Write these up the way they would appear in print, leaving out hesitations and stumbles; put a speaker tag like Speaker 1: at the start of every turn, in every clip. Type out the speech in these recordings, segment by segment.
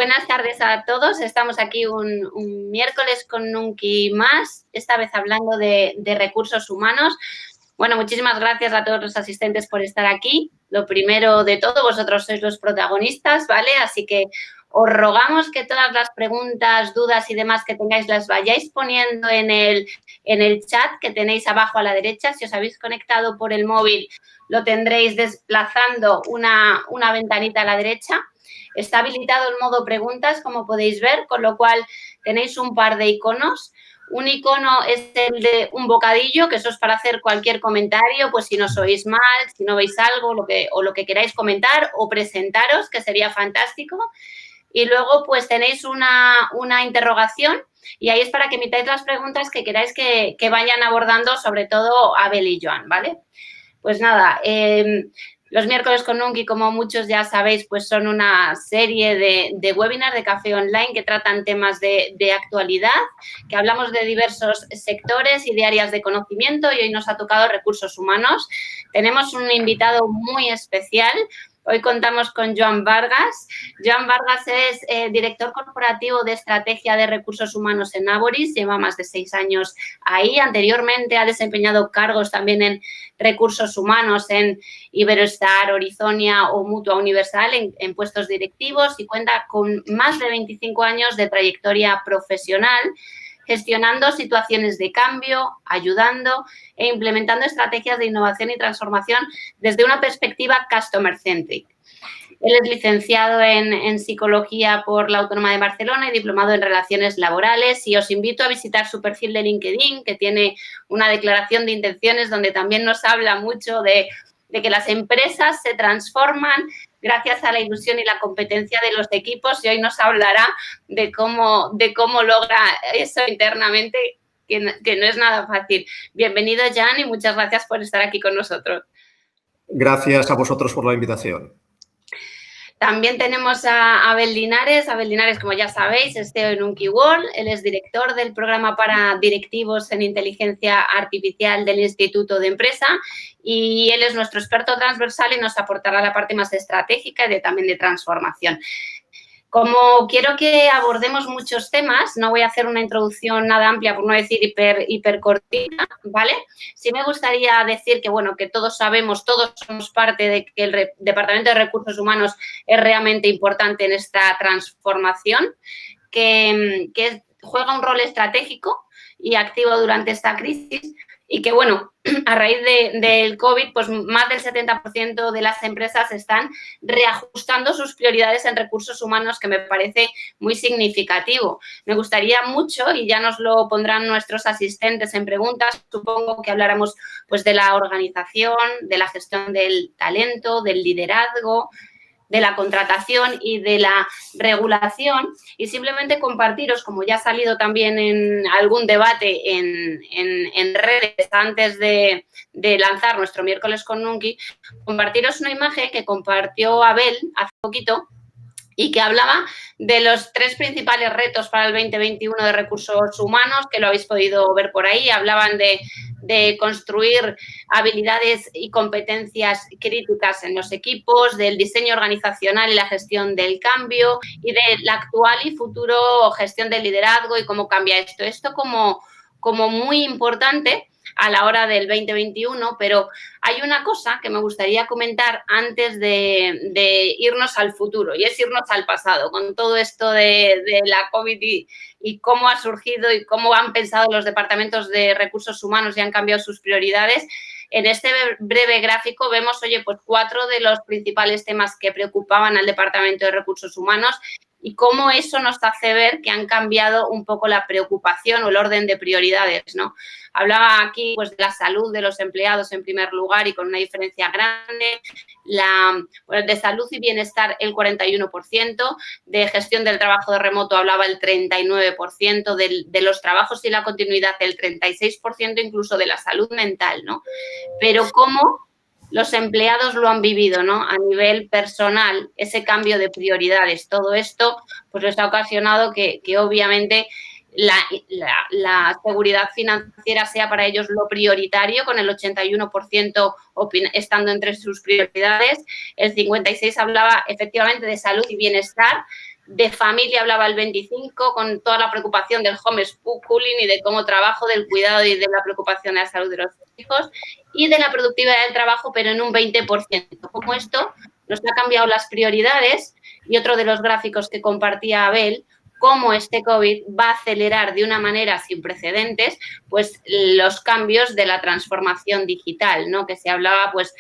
Speaker 1: Buenas tardes a todos. Estamos aquí un miércoles con Nunqui más, esta vez hablando de recursos humanos. Bueno, muchísimas gracias a todos los asistentes por estar aquí. Lo primero de todo, vosotros sois los protagonistas, ¿vale? Así que os rogamos que todas las preguntas, dudas y demás que tengáis las vayáis poniendo en el chat que tenéis abajo a la derecha. Si os habéis conectado por el móvil, lo tendréis desplazando una ventanita a la derecha. Está habilitado el modo preguntas, como podéis ver, con lo cual tenéis un par de iconos. Un icono es el de un bocadillo, que eso es para hacer cualquier comentario, pues si nos oís mal, si no veis algo, lo que queráis comentar o presentaros, que sería fantástico. Y luego, pues, tenéis una interrogación y ahí es para que emitáis las preguntas que queráis que vayan abordando, sobre todo Abel y Joan, ¿vale? Pues nada, los miércoles con Nunqui, como muchos ya sabéis, pues son una serie de webinars de café online que tratan temas de actualidad, que hablamos de diversos sectores y de áreas de conocimiento y hoy nos ha tocado recursos humanos. Tenemos un invitado muy especial. Hoy contamos con Joan Vargas. Joan Vargas es director corporativo de estrategia de recursos humanos en Avoris. Lleva más de 6 años ahí. Anteriormente ha desempeñado cargos también en recursos humanos en Iberostar, Orizonia o Mutua Universal en puestos directivos y cuenta con más de 25 años de trayectoria profesional gestionando situaciones de cambio, ayudando e implementando estrategias de innovación y transformación desde una perspectiva customer-centric. Él es licenciado en Psicología por la Autónoma de Barcelona y diplomado en Relaciones Laborales y os invito a visitar su perfil de LinkedIn, que tiene una declaración de intenciones donde también nos habla mucho de que las empresas se transforman gracias a la ilusión y la competencia de los equipos y hoy nos hablará de cómo logra eso internamente, que no es nada fácil. Bienvenido, Jan, y muchas gracias por estar aquí con nosotros.
Speaker 2: Gracias a vosotros por la invitación.
Speaker 1: También tenemos a Abel Linares. Abel Linares, como ya sabéis, es CEO en Nunqui World. Él es director del programa para directivos en inteligencia artificial del Instituto de Empresa y él es nuestro experto transversal y nos aportará la parte más estratégica y también de transformación. Como quiero que abordemos muchos temas, no voy a hacer una introducción nada amplia, por no decir hiper cortita, ¿vale? Sí me gustaría decir que, bueno, que todos sabemos, todos somos parte de que el Departamento de Recursos Humanos es realmente importante en esta transformación, que juega un rol estratégico y activo durante esta crisis y que, bueno, a raíz del COVID, pues más del 70% de las empresas están reajustando sus prioridades en recursos humanos, que me parece muy significativo. Me gustaría mucho, y ya nos lo pondrán nuestros asistentes en preguntas, supongo que habláramos pues de la organización, de la gestión del talento, del liderazgo, de la contratación y de la regulación y simplemente compartiros, como ya ha salido también en algún debate en redes antes de lanzar nuestro miércoles con Nunqui, compartiros una imagen que compartió Abel hace poquito y que hablaba de los 3 principales retos para el 2021 de recursos humanos, que lo habéis podido ver por ahí. Hablaban de construir habilidades y competencias críticas en los equipos, del diseño organizacional y la gestión del cambio y de la actual y futuro gestión del liderazgo y cómo cambia esto. Esto como muy importante a la hora del 2021, pero hay una cosa que me gustaría comentar antes de irnos al futuro y es irnos al pasado, con todo esto de la COVID y cómo ha surgido y cómo han pensado los departamentos de recursos humanos y han cambiado sus prioridades. En este breve gráfico vemos, oye, pues 4 de los principales temas que preocupaban al Departamento de Recursos Humanos y cómo eso nos hace ver que han cambiado un poco la preocupación o el orden de prioridades, ¿no? Hablaba aquí pues de la salud de los empleados en primer lugar y con una diferencia grande, de salud y bienestar el 41%, de gestión del trabajo de remoto hablaba el 39%, de los trabajos y la continuidad el 36%, incluso de la salud mental, ¿no? Pero cómo los empleados lo han vivido, ¿no? A nivel personal, ese cambio de prioridades. Todo esto pues les ha ocasionado que obviamente la seguridad financiera sea para ellos lo prioritario, con el 81% estando entre sus prioridades. El 56% hablaba efectivamente de salud y bienestar, de familia hablaba el 25%, con toda la preocupación del homeschooling y de cómo trabajo, del cuidado y de la preocupación de la salud de los hijos, y de la productividad del trabajo, pero en un 20%. Como esto nos ha cambiado las prioridades, y otro de los gráficos que compartía Abel, cómo este COVID va a acelerar de una manera sin precedentes pues los cambios de la transformación digital, ¿no? Que se hablaba pues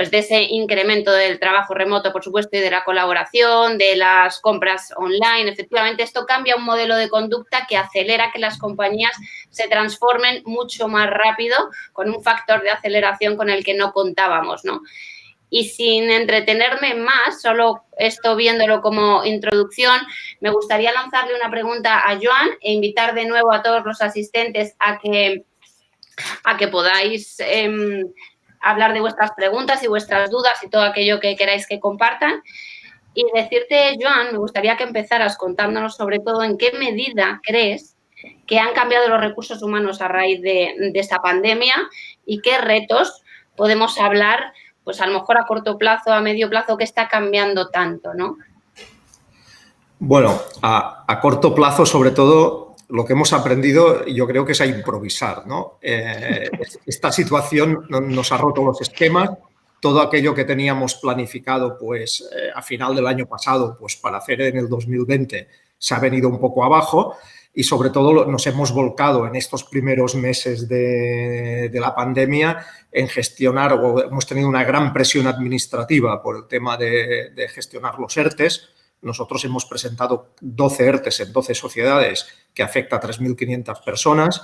Speaker 1: de ese incremento del trabajo remoto, por supuesto, y de la colaboración, de las compras online. Efectivamente, esto cambia un modelo de conducta que acelera que las compañías se transformen mucho más rápido, con un factor de aceleración con el que no contábamos, ¿no? Y sin entretenerme más, solo esto viéndolo como introducción, me gustaría lanzarle una pregunta a Joan e invitar de nuevo a todos los asistentes a que podáis hablar de vuestras preguntas y vuestras dudas y todo aquello que queráis que compartan. Y decirte, Joan, me gustaría que empezaras contándonos sobre todo en qué medida crees que han cambiado los recursos humanos a raíz de esta pandemia y qué retos podemos hablar, pues a lo mejor a corto plazo, a medio plazo, que está cambiando tanto, ¿no?
Speaker 2: Bueno, a corto plazo, sobre todo, lo que hemos aprendido, yo creo que es a improvisar, ¿no? Esta situación nos ha roto los esquemas. Todo aquello que teníamos planificado, pues, a final del año pasado, pues, para hacer en el 2020, se ha venido un poco abajo. Y, sobre todo, nos hemos volcado en estos primeros meses de la pandemia en gestionar, o hemos tenido una gran presión administrativa por el tema de gestionar los ERTEs. Nosotros hemos presentado 12 ERTEs en 12 sociedades que afecta a 3.500 personas.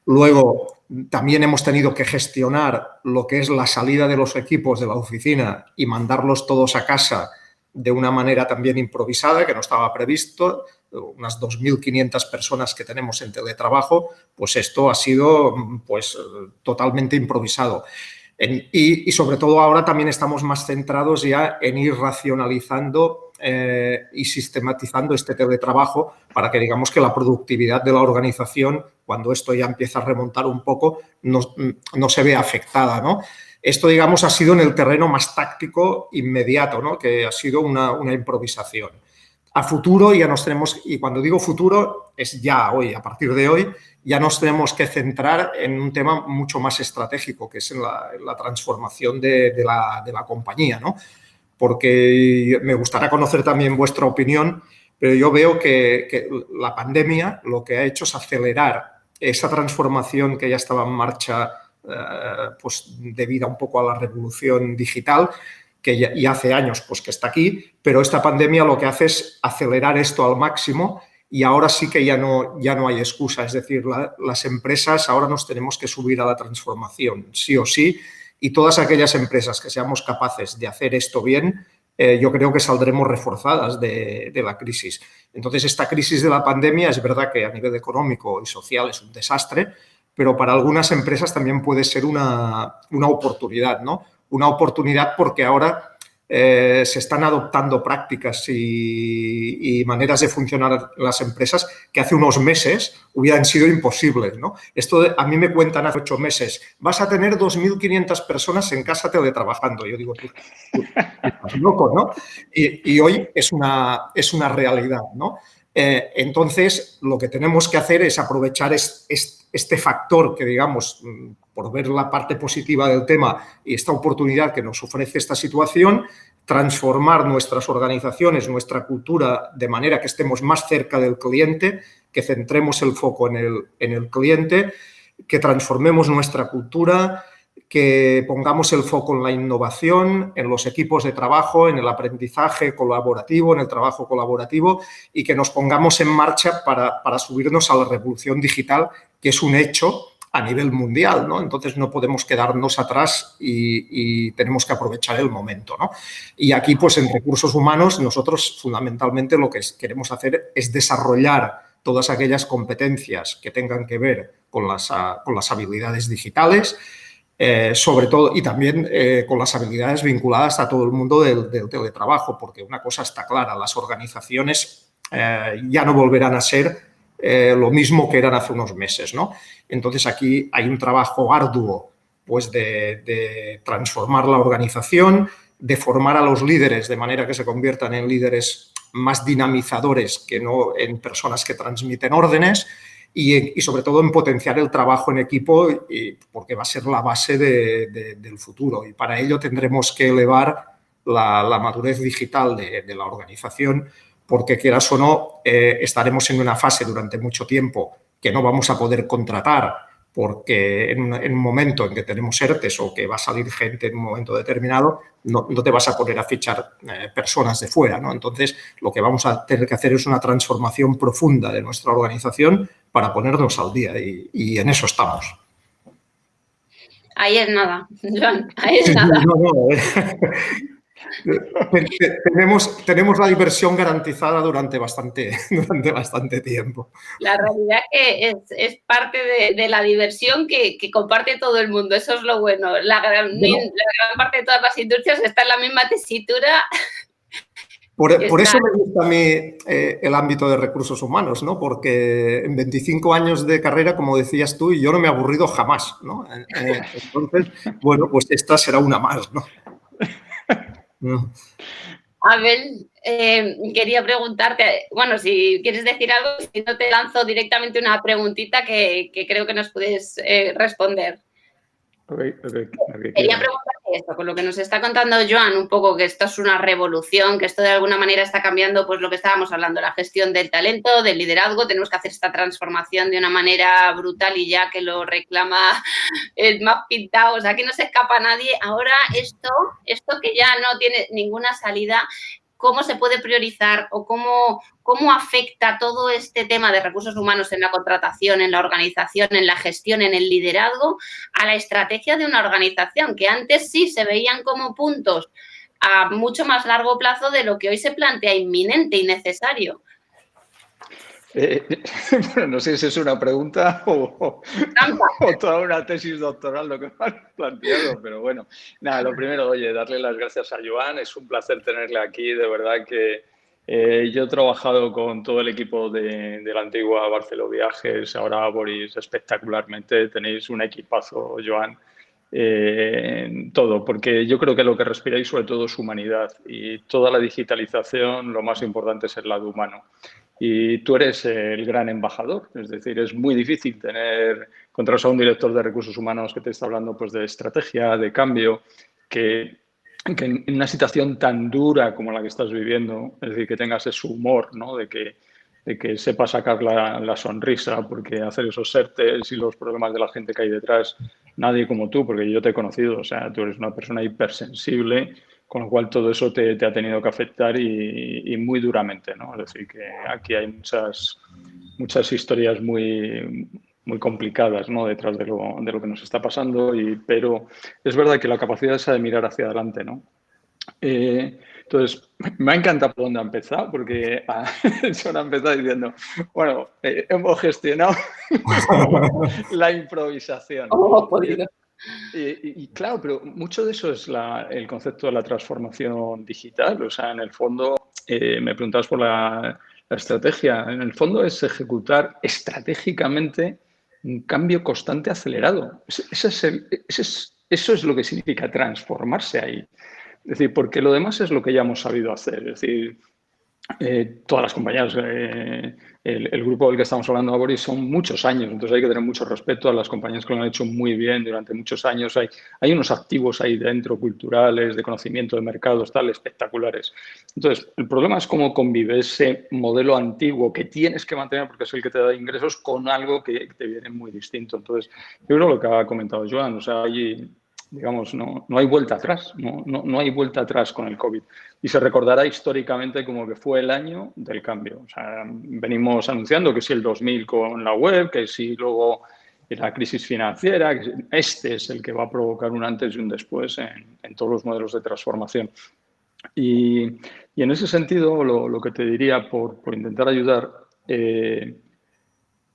Speaker 2: Luego, también hemos tenido que gestionar lo que es la salida de los equipos de la oficina y mandarlos todos a casa de una manera también improvisada, que no estaba previsto. Unas 2.500 personas que tenemos en teletrabajo, pues esto ha sido pues totalmente improvisado. Y sobre todo ahora también estamos más centrados ya en ir racionalizando y sistematizando este teletrabajo para que digamos que la productividad de la organización, cuando esto ya empieza a remontar un poco, no se ve afectada, ¿no? Esto, digamos, ha sido en el terreno más táctico inmediato, ¿no? Que ha sido una improvisación. A futuro ya nos tenemos, y cuando digo futuro es ya hoy, a partir de hoy, ya nos tenemos que centrar en un tema mucho más estratégico, que es en la transformación de la compañía, ¿no? Porque me gustaría conocer también vuestra opinión, pero yo veo que la pandemia lo que ha hecho es acelerar esa transformación que ya estaba en marcha, pues debido un poco a la revolución digital, que ya hace años pues, que está aquí, pero esta pandemia lo que hace es acelerar esto al máximo y ahora sí que ya no hay excusa. Es decir, las empresas ahora nos tenemos que subir a la transformación, sí o sí, y todas aquellas empresas que seamos capaces de hacer esto bien, yo creo que saldremos reforzadas de la crisis. Entonces, esta crisis de la pandemia es verdad que a nivel económico y social es un desastre, pero para algunas empresas también puede ser una oportunidad, ¿no? Una oportunidad porque ahora se están adoptando prácticas y maneras de funcionar las empresas que hace unos meses hubieran sido imposibles, ¿no? Esto a mí me cuentan hace 8 meses, vas a tener 2.500 personas en casa teletrabajando. Yo digo, tú estás loco, ¿no? Y hoy es una realidad, ¿no? Entonces, lo que tenemos que hacer es aprovechar este factor que, digamos, por ver la parte positiva del tema y esta oportunidad que nos ofrece esta situación, transformar nuestras organizaciones, nuestra cultura, de manera que estemos más cerca del cliente, que centremos el foco en el cliente, que transformemos nuestra cultura, que pongamos el foco en la innovación, en los equipos de trabajo, en el aprendizaje colaborativo, en el trabajo colaborativo y que nos pongamos en marcha para subirnos a la revolución digital, que es un hecho a nivel mundial, ¿no? Entonces no podemos quedarnos atrás y tenemos que aprovechar el momento, ¿no? Y aquí, pues en recursos humanos, nosotros fundamentalmente lo que queremos hacer es desarrollar todas aquellas competencias que tengan que ver con las habilidades digitales, sobre todo, y también con las habilidades vinculadas a todo el mundo del teletrabajo, porque una cosa está clara, las organizaciones ya no volverán a ser lo mismo que eran hace unos meses, ¿no? Entonces, aquí hay un trabajo arduo, pues, de transformar la organización, de formar a los líderes de manera que se conviertan en líderes más dinamizadores que no en personas que transmiten órdenes y sobre todo en potenciar el trabajo en equipo porque va a ser la base del futuro y para ello tendremos que elevar la madurez digital de la organización porque quieras o no estaremos en una fase durante mucho tiempo que no vamos a poder contratar porque en un momento en que tenemos ERTES o que va a salir gente en un momento determinado, no te vas a poner a fichar personas de fuera, ¿no? Entonces, lo que vamos a tener que hacer es una transformación profunda de nuestra organización para ponernos al día y en eso estamos.
Speaker 1: Ahí es nada, Joan, ahí es nada.
Speaker 2: Tenemos la diversión garantizada durante bastante tiempo.
Speaker 1: La realidad es que es parte de la diversión que comparte todo el mundo, eso es lo bueno. La gran parte de todas las industrias está en la misma tesitura.
Speaker 2: Por eso me gusta a mí el ámbito de recursos humanos, ¿no? Porque en 25 años de carrera, como decías tú, yo no me he aburrido jamás, ¿no? Entonces, bueno, pues esta será una más, ¿no?
Speaker 1: Abel, quería preguntarte, bueno, si quieres decir algo, si no te lanzo directamente una preguntita que creo que nos puedes responder.
Speaker 3: Okay.
Speaker 1: Quería preguntarte esto, con lo que nos está contando Joan, un poco que esto es una revolución, que esto de alguna manera está cambiando pues lo que estábamos hablando, la gestión del talento, del liderazgo, tenemos que hacer esta transformación de una manera brutal y ya que lo reclama el más pintado, o sea, que no se escapa nadie. Ahora esto que ya no tiene ninguna salida, ¿cómo se puede priorizar o cómo afecta todo este tema de recursos humanos en la contratación, en la organización, en la gestión, en el liderazgo, a la estrategia de una organización? Que antes sí se veían como puntos a mucho más largo plazo de lo que hoy se plantea inminente y necesario.
Speaker 3: Bueno, no sé si es una pregunta o toda una tesis doctoral lo que me has planteado, pero bueno, nada, lo primero, oye, darle las gracias a Joan, es un placer tenerle aquí, de verdad que yo he trabajado con todo el equipo de la antigua Barceló Viajes, ahora Boris, espectacularmente, tenéis un equipazo, Joan, todo, porque yo creo que lo que respiráis sobre todo es humanidad y toda la digitalización, lo más importante es el lado humano. Y tú eres el gran embajador, es decir, es muy difícil encontrarse a un director de recursos humanos que te está hablando pues, de estrategia, de cambio, que en una situación tan dura como la que estás viviendo, es decir, que tengas ese humor, ¿no? de que sepas sacar la sonrisa, porque hacer esos ERTEs y los problemas de la gente que hay detrás, nadie como tú, porque yo te he conocido, o sea, tú eres una persona hipersensible, con lo cual todo eso te ha tenido que afectar y muy duramente, ¿no? Es decir, que aquí hay muchas historias muy complicadas, ¿no? Detrás de lo que nos está pasando, pero es verdad que la capacidad esa de mirar hacia adelante, ¿no? Entonces, me ha encantado por dónde ha empezado, porque John ha empezado diciendo, bueno, hemos gestionado la improvisación. Y claro, pero mucho de eso es el concepto de la transformación digital. O sea, en el fondo, me preguntabas por la estrategia. En el fondo es ejecutar estratégicamente un cambio constante acelerado. Eso es lo que significa transformarse ahí. Es decir, porque lo demás es lo que ya hemos sabido hacer. Es decir, todas las compañías, el grupo del que estamos hablando ahora son muchos años, entonces hay que tener mucho respeto a las compañías que lo han hecho muy bien durante muchos años. Hay unos activos ahí dentro, culturales, de conocimiento de mercados, tal, espectaculares. Entonces, el problema es cómo convive ese modelo antiguo que tienes que mantener porque es el que te da ingresos con algo que te viene muy distinto. Entonces, yo creo lo que ha comentado Joan, o sea, digamos, no hay vuelta atrás, no hay vuelta atrás con el COVID. Y se recordará históricamente como que fue el año del cambio. O sea, venimos anunciando que si el 2000 con la web, que si luego la crisis financiera, que este es el que va a provocar un antes y un después en todos los modelos de transformación. Y en ese sentido, lo que te diría por intentar ayudar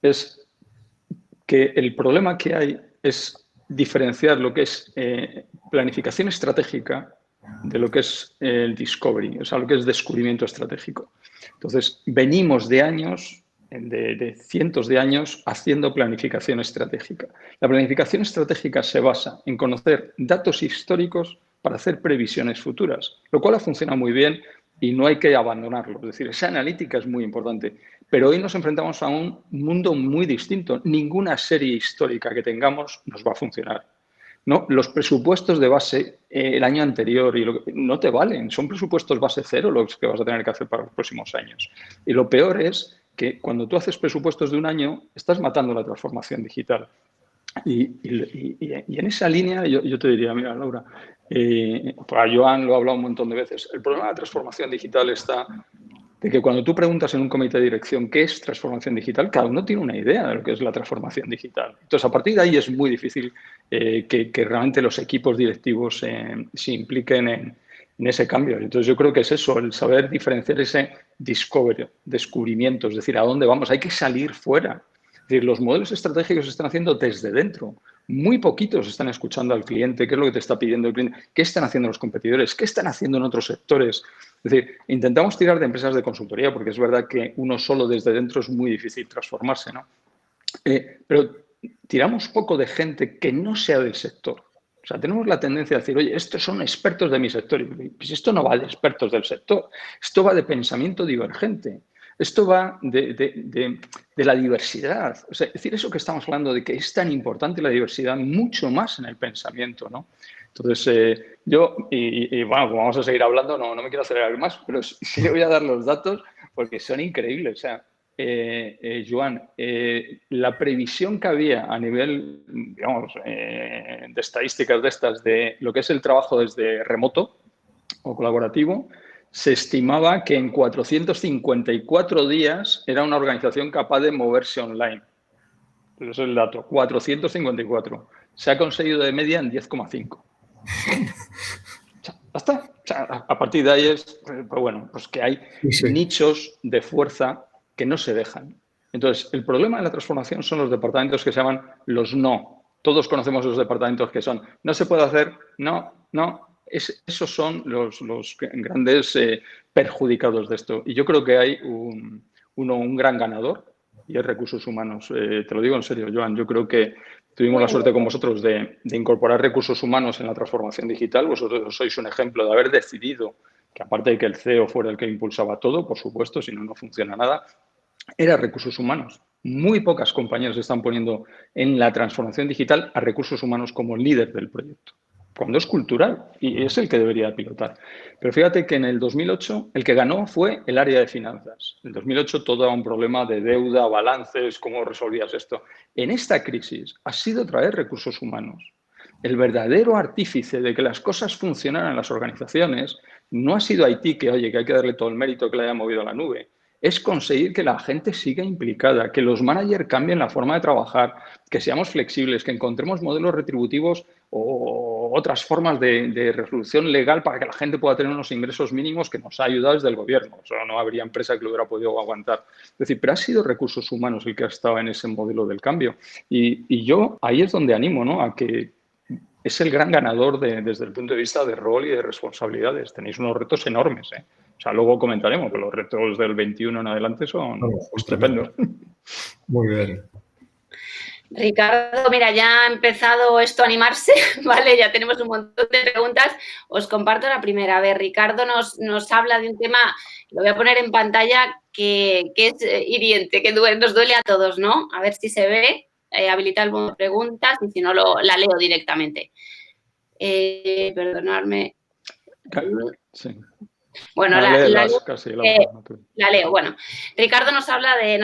Speaker 3: es que el problema que hay es diferenciar lo que es planificación estratégica de lo que es el discovery, o sea, lo que es descubrimiento estratégico. Entonces, venimos de años, de cientos de años, haciendo planificación estratégica. La planificación estratégica se basa en conocer datos históricos para hacer previsiones futuras, lo cual ha funcionado muy bien y no hay que abandonarlo. Es decir, esa analítica es muy importante. Pero hoy nos enfrentamos a un mundo muy distinto. Ninguna serie histórica que tengamos nos va a funcionar. No, los presupuestos de base el año anterior no te valen. Son presupuestos base cero los que vas a tener que hacer para los próximos años. Y lo peor es que cuando tú haces presupuestos de un año, estás matando la transformación digital. Y en esa línea yo te diría, mira, Laura, a Joan lo he hablado un montón de veces, el problema de la transformación digital está de que cuando tú preguntas en un comité de dirección qué es transformación digital, cada uno tiene una idea de lo que es la transformación digital. Entonces, a partir de ahí es muy difícil que realmente los equipos directivos se impliquen en ese cambio. Entonces, yo creo que es eso, el saber diferenciar ese descubrimiento, es decir, a dónde vamos. Hay que salir fuera. Es decir, los modelos estratégicos se están haciendo desde dentro. Muy poquitos están escuchando al cliente, qué es lo que te está pidiendo el cliente, qué están haciendo los competidores, qué están haciendo en otros sectores. Es decir, intentamos tirar de empresas de consultoría porque es verdad que uno solo desde dentro es muy difícil transformarse, ¿no? Pero tiramos poco de gente que no sea del sector. O sea, tenemos la tendencia a decir, oye, estos son expertos de mi sector. Y pues esto no va de expertos del sector, esto va de pensamiento divergente. Esto va de la diversidad. O sea, es decir, eso que estamos hablando de que es tan importante la diversidad, mucho más en el pensamiento, ¿no? Entonces, bueno, como vamos a seguir hablando, no me quiero acelerar más, pero sí le voy a dar los datos porque son increíbles. O sea, Joan, la previsión que había a nivel, digamos, de estadísticas de estas, de lo que es el trabajo desde remoto o colaborativo, se estimaba que en 454 días era una organización capaz de moverse online. Ese es el dato, 454. Se ha conseguido de media en 10,5. Ya está. O sea, a partir de ahí es, pues bueno, pues que hay nichos de fuerza que no se dejan. Entonces, el problema de la transformación son los departamentos que se llaman los no. Todos conocemos los departamentos que son no se puede hacer, no. Esos son los grandes perjudicados de esto. Y yo creo que hay un gran ganador y es recursos humanos. Te lo digo en serio, Joan. Yo creo que tuvimos la suerte con vosotros de incorporar recursos humanos en la transformación digital. Vosotros sois un ejemplo de haber decidido que, aparte de que el CEO fuera el que impulsaba todo, por supuesto, si no, no funciona nada, era recursos humanos. Muy pocas compañías se están poniendo en la transformación digital a recursos humanos como líder del proyecto, cuando es cultural y es el que debería pilotar. Pero fíjate que en el 2008 el que ganó fue el área de finanzas. En el 2008 todo era un problema de deuda, balances, cómo resolvías esto. En esta crisis ha sido traer recursos humanos. El verdadero artífice de que las cosas funcionaran en las organizaciones no ha sido IT, que oye, que hay que darle todo el mérito que le haya movido a la nube. Es conseguir que la gente siga implicada, que los managers cambien la forma de trabajar, que seamos flexibles, que encontremos modelos retributivos o otras formas de resolución legal para que la gente pueda tener unos ingresos mínimos que nos ha ayudado desde el gobierno. O sea, no habría empresa que lo hubiera podido aguantar. Es decir, pero ha sido recursos humanos el que ha estado en ese modelo del cambio. Y yo ahí es donde animo, ¿no?, a que es el gran ganador desde el punto de vista de rol y de responsabilidades. Tenéis unos retos enormes, ¿eh? O sea, luego comentaremos, pero los retos del 21 en adelante son estupendos.
Speaker 2: Muy bien.
Speaker 1: Ricardo, mira, ya ha empezado esto a animarse, ¿vale? Ya tenemos un montón de preguntas. Os comparto la primera. A ver, Ricardo nos habla de un tema, lo voy a poner en pantalla, que es hiriente, que nos duele a todos, ¿no? A ver si se ve. Habilita el modo de preguntas y si no, la leo directamente. Perdonadme.
Speaker 3: Sí.
Speaker 1: Bueno, la leo. Bueno, Ricardo nos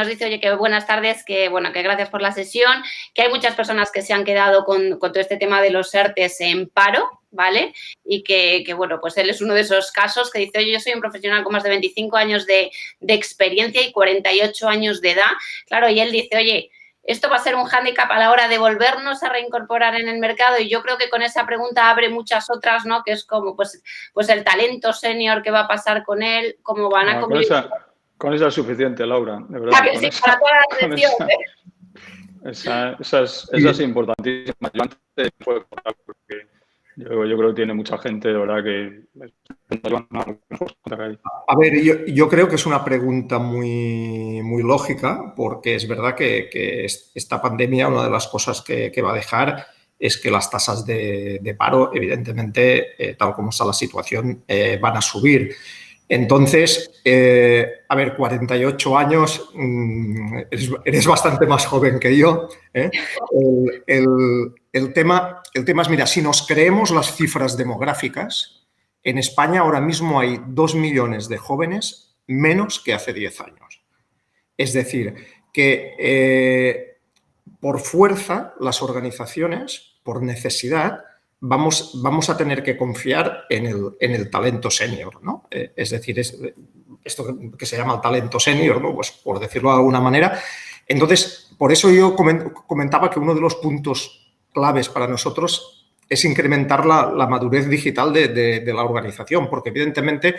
Speaker 1: dice, oye, que buenas tardes, que gracias por la sesión, que hay muchas personas que se han quedado con todo este tema de los ERTEs en paro, ¿vale? Y que, bueno, pues él es uno de esos casos que dice, oye, yo soy un profesional con más de 25 años de experiencia y 48 años de edad. Claro, y él dice, oye, esto va a ser un hándicap a la hora de volvernos a reincorporar en el mercado, y yo creo que con esa pregunta abre muchas otras, ¿no? Que es como, pues el talento senior, ¿qué va a pasar con él? ¿Cómo van a convivir?
Speaker 3: Con esa es suficiente, Laura, de verdad.
Speaker 1: Que sí, para toda la sesión.
Speaker 3: Esa es importantísima. Yo creo que tiene mucha gente, de verdad, que...
Speaker 2: A ver, yo creo que es una pregunta muy, muy lógica, porque es verdad que esta pandemia, una de las cosas que va a dejar es que las tasas de paro, evidentemente, tal como está la situación, van a subir. Entonces, a ver, 48 años, eres bastante más joven que yo. El tema es, mira, si nos creemos las cifras demográficas, en España ahora mismo hay 2 millones de jóvenes menos que hace 10 años. Es decir, que por fuerza las organizaciones, por necesidad, vamos a tener que confiar en el talento senior, ¿no? Es decir, esto que se llama el talento senior, ¿no? Pues por decirlo de alguna manera. Entonces, por eso yo comentaba que uno de los puntos claves para nosotros es incrementar la madurez digital de la organización, porque evidentemente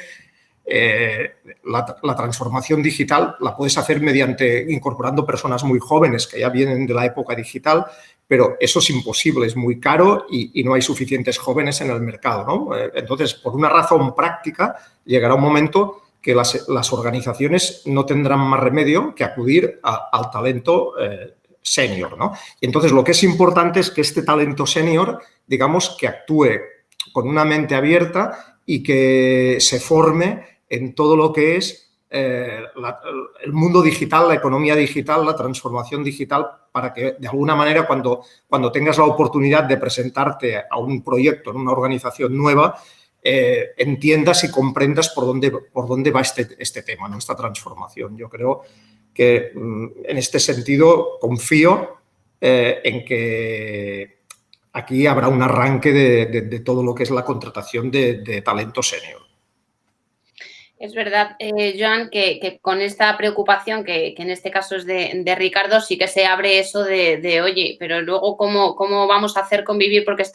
Speaker 2: la transformación digital la puedes hacer mediante incorporando personas muy jóvenes que ya vienen de la época digital, pero eso es imposible, es muy caro y no hay suficientes jóvenes en el mercado, ¿no? Entonces, por una razón práctica, llegará un momento que las organizaciones no tendrán más remedio que acudir al talento senior, ¿no? Y entonces, lo que es importante es que este talento senior, digamos, que actúe con una mente abierta y que se forme en todo lo que es el mundo digital, la economía digital, la transformación digital, para que de alguna manera cuando tengas la oportunidad de presentarte a un proyecto en una organización nueva, entiendas y comprendas por dónde va este tema, ¿no? Esta transformación. Yo creo que en este sentido confío en que aquí habrá un arranque de todo lo que es la contratación de talento senior.
Speaker 1: Es verdad, Joan, que con esta preocupación, que en este caso es de Ricardo, sí que se abre eso de oye, pero luego ¿cómo vamos a hacer convivir? Porque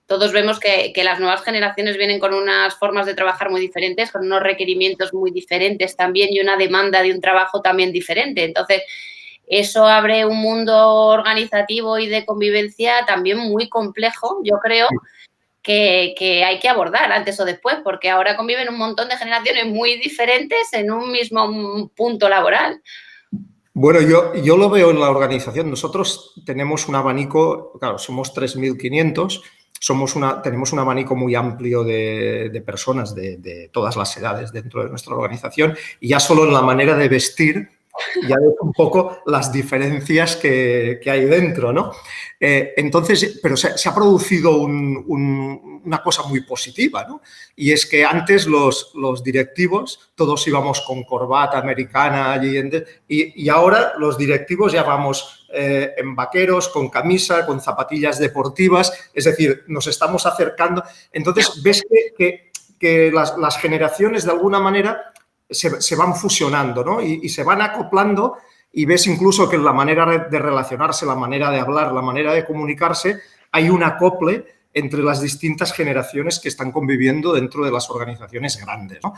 Speaker 1: todos vemos que las nuevas generaciones vienen con unas formas de trabajar muy diferentes, con unos requerimientos muy diferentes también y una demanda de un trabajo también diferente. Entonces, eso abre un mundo organizativo y de convivencia también muy complejo, yo creo, que hay que abordar antes o después, porque ahora conviven un montón de generaciones muy diferentes en un mismo punto laboral.
Speaker 2: Bueno, yo lo veo en la organización. Nosotros tenemos un abanico, claro, somos 3.500, tenemos un abanico muy amplio de personas de todas las edades dentro de nuestra organización y ya solo en la manera de vestir ya ves un poco las diferencias que hay dentro, ¿no? Entonces, pero se ha producido una cosa muy positiva, ¿no? Y es que antes los directivos todos íbamos con corbata americana y ahora los directivos ya vamos en vaqueros, con camisa, con zapatillas deportivas, es decir, nos estamos acercando. Entonces, ves que las generaciones de alguna manera se van fusionando, ¿no? Y se van acoplando y ves incluso que en la manera de relacionarse, la manera de hablar, la manera de comunicarse, hay un acople entre las distintas generaciones que están conviviendo dentro de las organizaciones grandes, ¿no?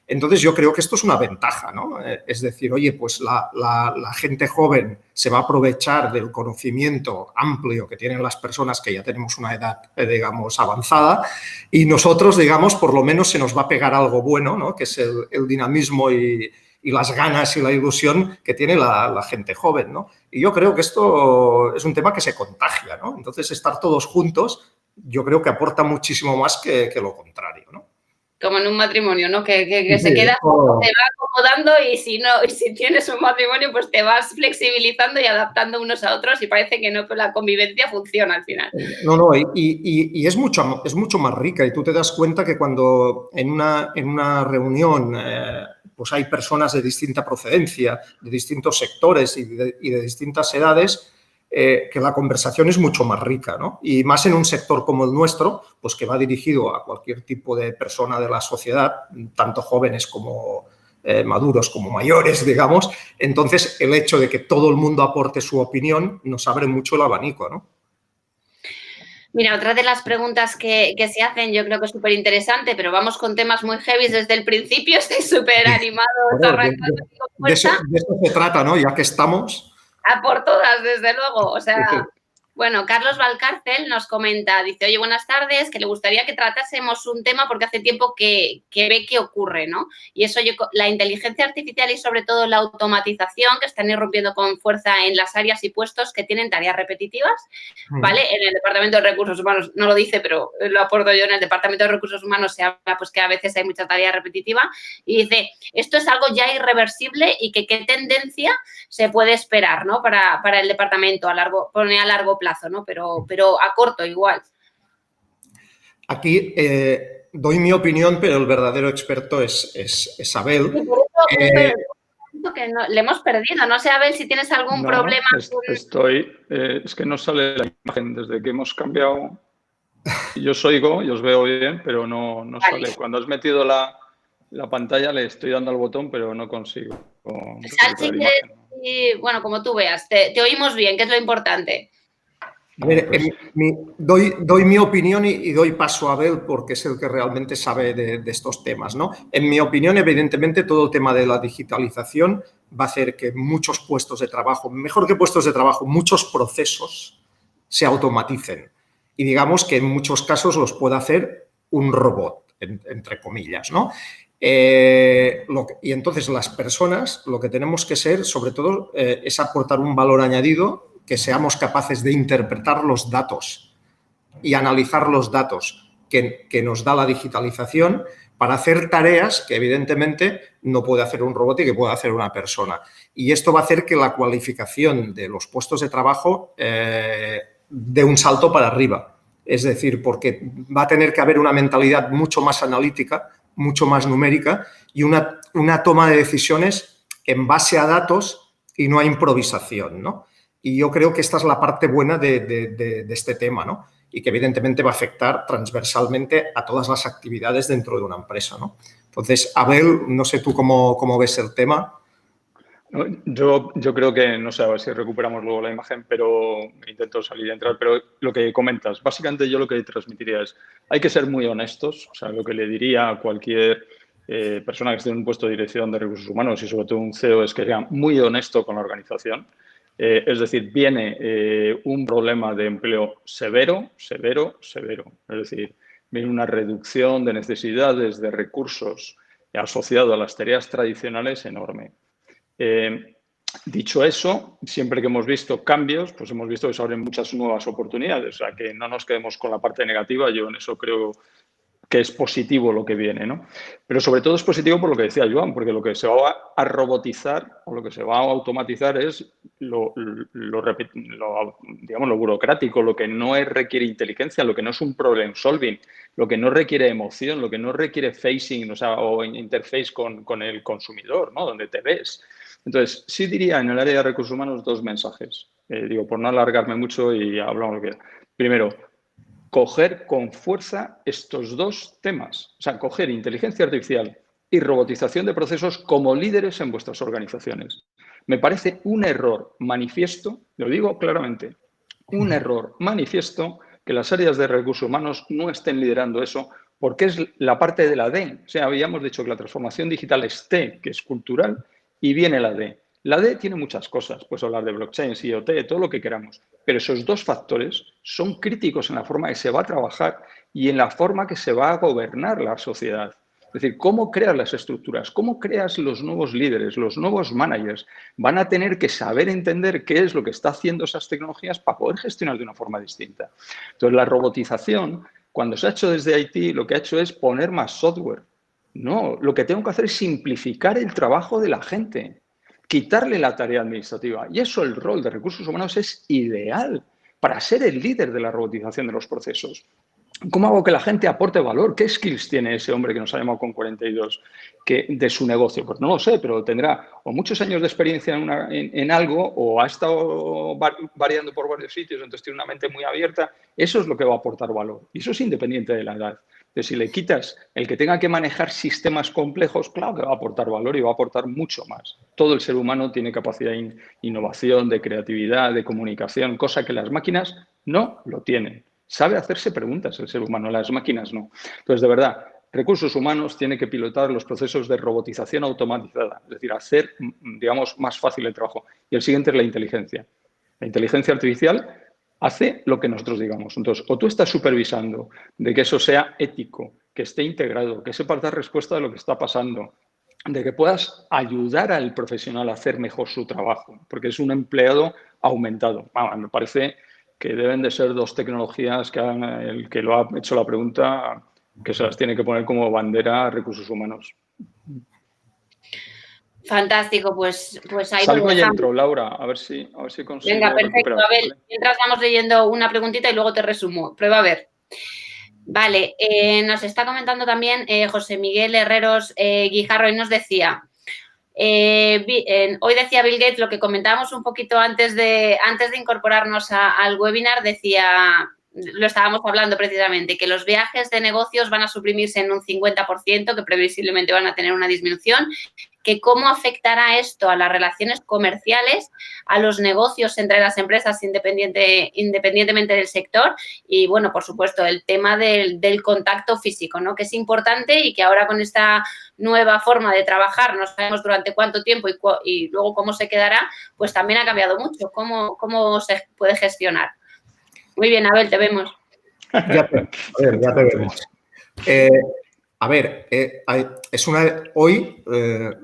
Speaker 2: Entonces, yo creo que esto es una ventaja, ¿no? Es decir, oye, pues la gente joven se va a aprovechar del conocimiento amplio que tienen las personas que ya tenemos una edad, digamos, avanzada y nosotros, digamos, por lo menos se nos va a pegar algo bueno, ¿no? Que es el dinamismo y las ganas y la ilusión que tiene la gente joven, ¿no? Y yo creo que esto es un tema que se contagia, ¿no? Entonces, estar todos juntos yo creo que aporta muchísimo más que lo contrario, ¿no?
Speaker 1: Como en un matrimonio, ¿no? Que se queda, te va acomodando y si tienes un matrimonio, pues te vas flexibilizando y adaptando unos a otros y parece que no, pero la convivencia funciona al final.
Speaker 2: No, y es mucho más rica y tú te das cuenta que cuando en una reunión pues hay personas de distinta procedencia, de distintos sectores y de distintas edades, que la conversación es mucho más rica, ¿no? Y más en un sector como el nuestro, pues que va dirigido a cualquier tipo de persona de la sociedad, tanto jóvenes como maduros como mayores, digamos. Entonces, el hecho de que todo el mundo aporte su opinión nos abre mucho el abanico, ¿no?
Speaker 1: Mira, otra de las preguntas que se hacen, yo creo que es súper interesante, pero vamos con temas muy heavy desde el principio, estoy súper animado.
Speaker 2: Bueno, de eso se trata, ¿no? Ya que estamos.
Speaker 1: A por todas, desde luego. O sea, Bueno, Carlos Valcárcel nos comenta, dice, oye, buenas tardes, que le gustaría que tratásemos un tema porque hace tiempo que ve que ocurre, ¿no? Y eso, la inteligencia artificial y sobre todo la automatización que están irrumpiendo con fuerza en las áreas y puestos que tienen tareas repetitivas, ¿vale? En el Departamento de Recursos Humanos, no lo dice, pero lo aporto yo, en el Departamento de Recursos Humanos se habla pues que a veces hay mucha tarea repetitiva y dice, esto es algo ya irreversible y que qué tendencia se puede esperar, ¿no? Para el departamento a largo plazo, ¿no? Pero a corto igual.
Speaker 2: Aquí doy mi opinión, pero el verdadero experto es Abel.
Speaker 1: Sí, por eso, que no, le hemos perdido. No sé, Abel, si tienes algún problema.
Speaker 3: Es que no sale la imagen desde que hemos cambiado. Yo os oigo y os veo bien, pero no vale. Sale. Cuando has metido la pantalla le estoy dando al botón, pero no consigo.
Speaker 1: Sal, si quieres, y, bueno, como tú veas, te oímos bien, que es lo importante.
Speaker 2: A ver, doy mi opinión y doy paso a Abel porque es el que realmente sabe de estos temas, ¿no? En mi opinión, evidentemente, todo el tema de la digitalización va a hacer que muchos puestos de trabajo, mejor que puestos de trabajo, muchos procesos se automaticen. Y digamos que en muchos casos los puede hacer un robot, entre comillas, ¿no? Y entonces las personas lo que tenemos que ser, sobre todo, es aportar un valor añadido, que seamos capaces de interpretar los datos y analizar los datos que nos da la digitalización para hacer tareas que evidentemente no puede hacer un robot y que puede hacer una persona. Y esto va a hacer que la cualificación de los puestos de trabajo dé un salto para arriba. Es decir, porque va a tener que haber una mentalidad mucho más analítica, mucho más numérica y una toma de decisiones en base a datos y no a improvisación, ¿no? Y yo creo que esta es la parte buena de este tema, ¿no? Y que evidentemente va a afectar transversalmente a todas las actividades dentro de una empresa, ¿no? Entonces, Abel, no sé tú cómo ves el tema.
Speaker 3: Yo creo que, no sé, a ver si recuperamos luego la imagen, pero intento salir y entrar, pero lo que comentas, básicamente yo lo que transmitiría es, hay que ser muy honestos, o sea, lo que le diría a cualquier persona que esté en un puesto de dirección de recursos humanos y sobre todo un CEO es que sea muy honesto con la organización. Es decir, viene un problema de empleo severo. Es decir, viene una reducción de necesidades de recursos asociado a las tareas tradicionales enorme. Dicho eso, siempre que hemos visto cambios, pues hemos visto que se abren muchas nuevas oportunidades. O sea, que no nos quedemos con la parte negativa. Yo en eso creo que es positivo lo que viene, ¿no? Pero sobre todo es positivo por lo que decía Joan, porque lo que se va a robotizar o lo que se va a automatizar es lo burocrático, lo que no requiere inteligencia, lo que no es un problem solving, lo que no requiere emoción, lo que no requiere facing, o interface con el consumidor, ¿no? Donde te ves. Entonces, sí diría en el área de recursos humanos 2 mensajes. Por no alargarme mucho y hablamos lo que queda. Primero, coger con fuerza estos 2 temas. O sea, coger inteligencia artificial y robotización de procesos como líderes en vuestras organizaciones. Me parece un error manifiesto, lo digo claramente, un error manifiesto que las áreas de recursos humanos no estén liderando eso porque es la parte de la D. O sea, habíamos dicho que la transformación digital es T, que es cultural, y viene la D. La D tiene muchas cosas, puedes hablar de blockchain, IoT, todo lo que queramos, pero esos 2 factores son críticos en la forma que se va a trabajar y en la forma que se va a gobernar la sociedad. Es decir, cómo creas las estructuras, cómo creas los nuevos líderes, los nuevos managers, van a tener que saber entender qué es lo que está haciendo esas tecnologías para poder gestionar de una forma distinta. Entonces, la robotización, cuando se ha hecho desde IT, lo que ha hecho es poner más software. No, lo que tengo que hacer es simplificar el trabajo de la gente, quitarle la tarea administrativa. Y eso, el rol de recursos humanos es ideal para ser el líder de la robotización de los procesos. ¿Cómo hago que la gente aporte valor? ¿Qué skills tiene ese hombre que nos ha llamado con 42 de su negocio? Pues no lo sé, pero tendrá o muchos años de experiencia en algo o ha estado variando por varios sitios, entonces tiene una mente muy abierta. Eso es lo que va a aportar valor. Y eso es independiente de la edad. Entonces, si le quitas el que tenga que manejar sistemas complejos, claro que va a aportar valor y va a aportar mucho más. Todo el ser humano tiene capacidad de innovación, de creatividad, de comunicación, cosa que las máquinas no lo tienen. Sabe hacerse preguntas el ser humano, las máquinas no. Entonces, de verdad, recursos humanos tiene que pilotar los procesos de robotización automatizada, es decir, hacer, digamos, más fácil el trabajo. Y el siguiente es la inteligencia. La inteligencia artificial hace lo que nosotros digamos. Entonces, o tú estás supervisando de que eso sea ético, que esté integrado, que sepas dar respuesta a lo que está pasando, de que puedas ayudar al profesional a hacer mejor su trabajo, porque es un empleado aumentado. Vamos, me parece que deben de ser dos tecnologías que el que lo ha hecho la pregunta, que se las tiene que poner como bandera a recursos humanos.
Speaker 1: Fantástico, pues ahí
Speaker 3: Salgo
Speaker 1: lo
Speaker 3: y
Speaker 1: dejamos.
Speaker 3: entro, Laura, a ver si consigo
Speaker 1: Venga, perfecto.
Speaker 3: recuperar.
Speaker 1: A ver,
Speaker 3: ¿Vale?
Speaker 1: mientras vamos leyendo una preguntita y luego te resumo. Prueba a ver. Vale, nos está comentando también José Miguel Herreros Guijarro y nos decía, hoy decía Bill Gates, lo que comentábamos un poquito antes de incorporarnos al webinar, decía, lo estábamos hablando precisamente, que los viajes de negocios van a suprimirse en un 50%, que previsiblemente van a tener una disminución, que cómo afectará esto a las relaciones comerciales, a los negocios entre las empresas independientemente del sector y, bueno, por supuesto, el tema del contacto físico, ¿no? Que es importante y que ahora con esta nueva forma de trabajar, no sabemos durante cuánto tiempo y luego cómo se quedará, pues también ha cambiado mucho. ¿Cómo se puede gestionar? Muy bien, Abel, te vemos.
Speaker 2: Ya te vemos. Hoy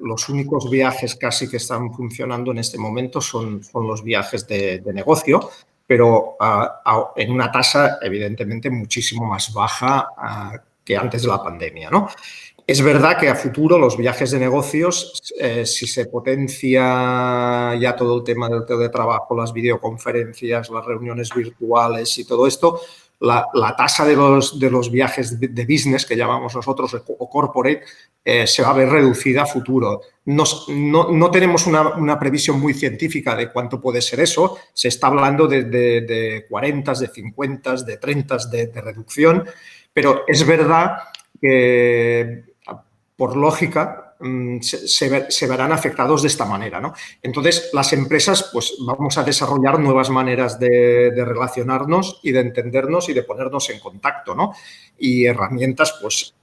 Speaker 2: los únicos viajes casi que están funcionando en este momento son los viajes de negocio, pero en una tasa evidentemente muchísimo más baja que antes de la pandemia, ¿no? Es verdad que a futuro los viajes de negocios, si se potencia ya todo el tema del teletrabajo, las videoconferencias, las reuniones virtuales y todo esto, la tasa de los viajes de business, que llamamos nosotros, o corporate, se va a ver reducida a futuro. No tenemos una previsión muy científica de cuánto puede ser eso. Se está hablando de 40, de 50, de 30 de reducción, pero es verdad que por lógica se verán afectados de esta manera, ¿no? Entonces, las empresas, pues vamos a desarrollar nuevas maneras de relacionarnos y de entendernos y de ponernos en contacto, ¿no? Y herramientas, pues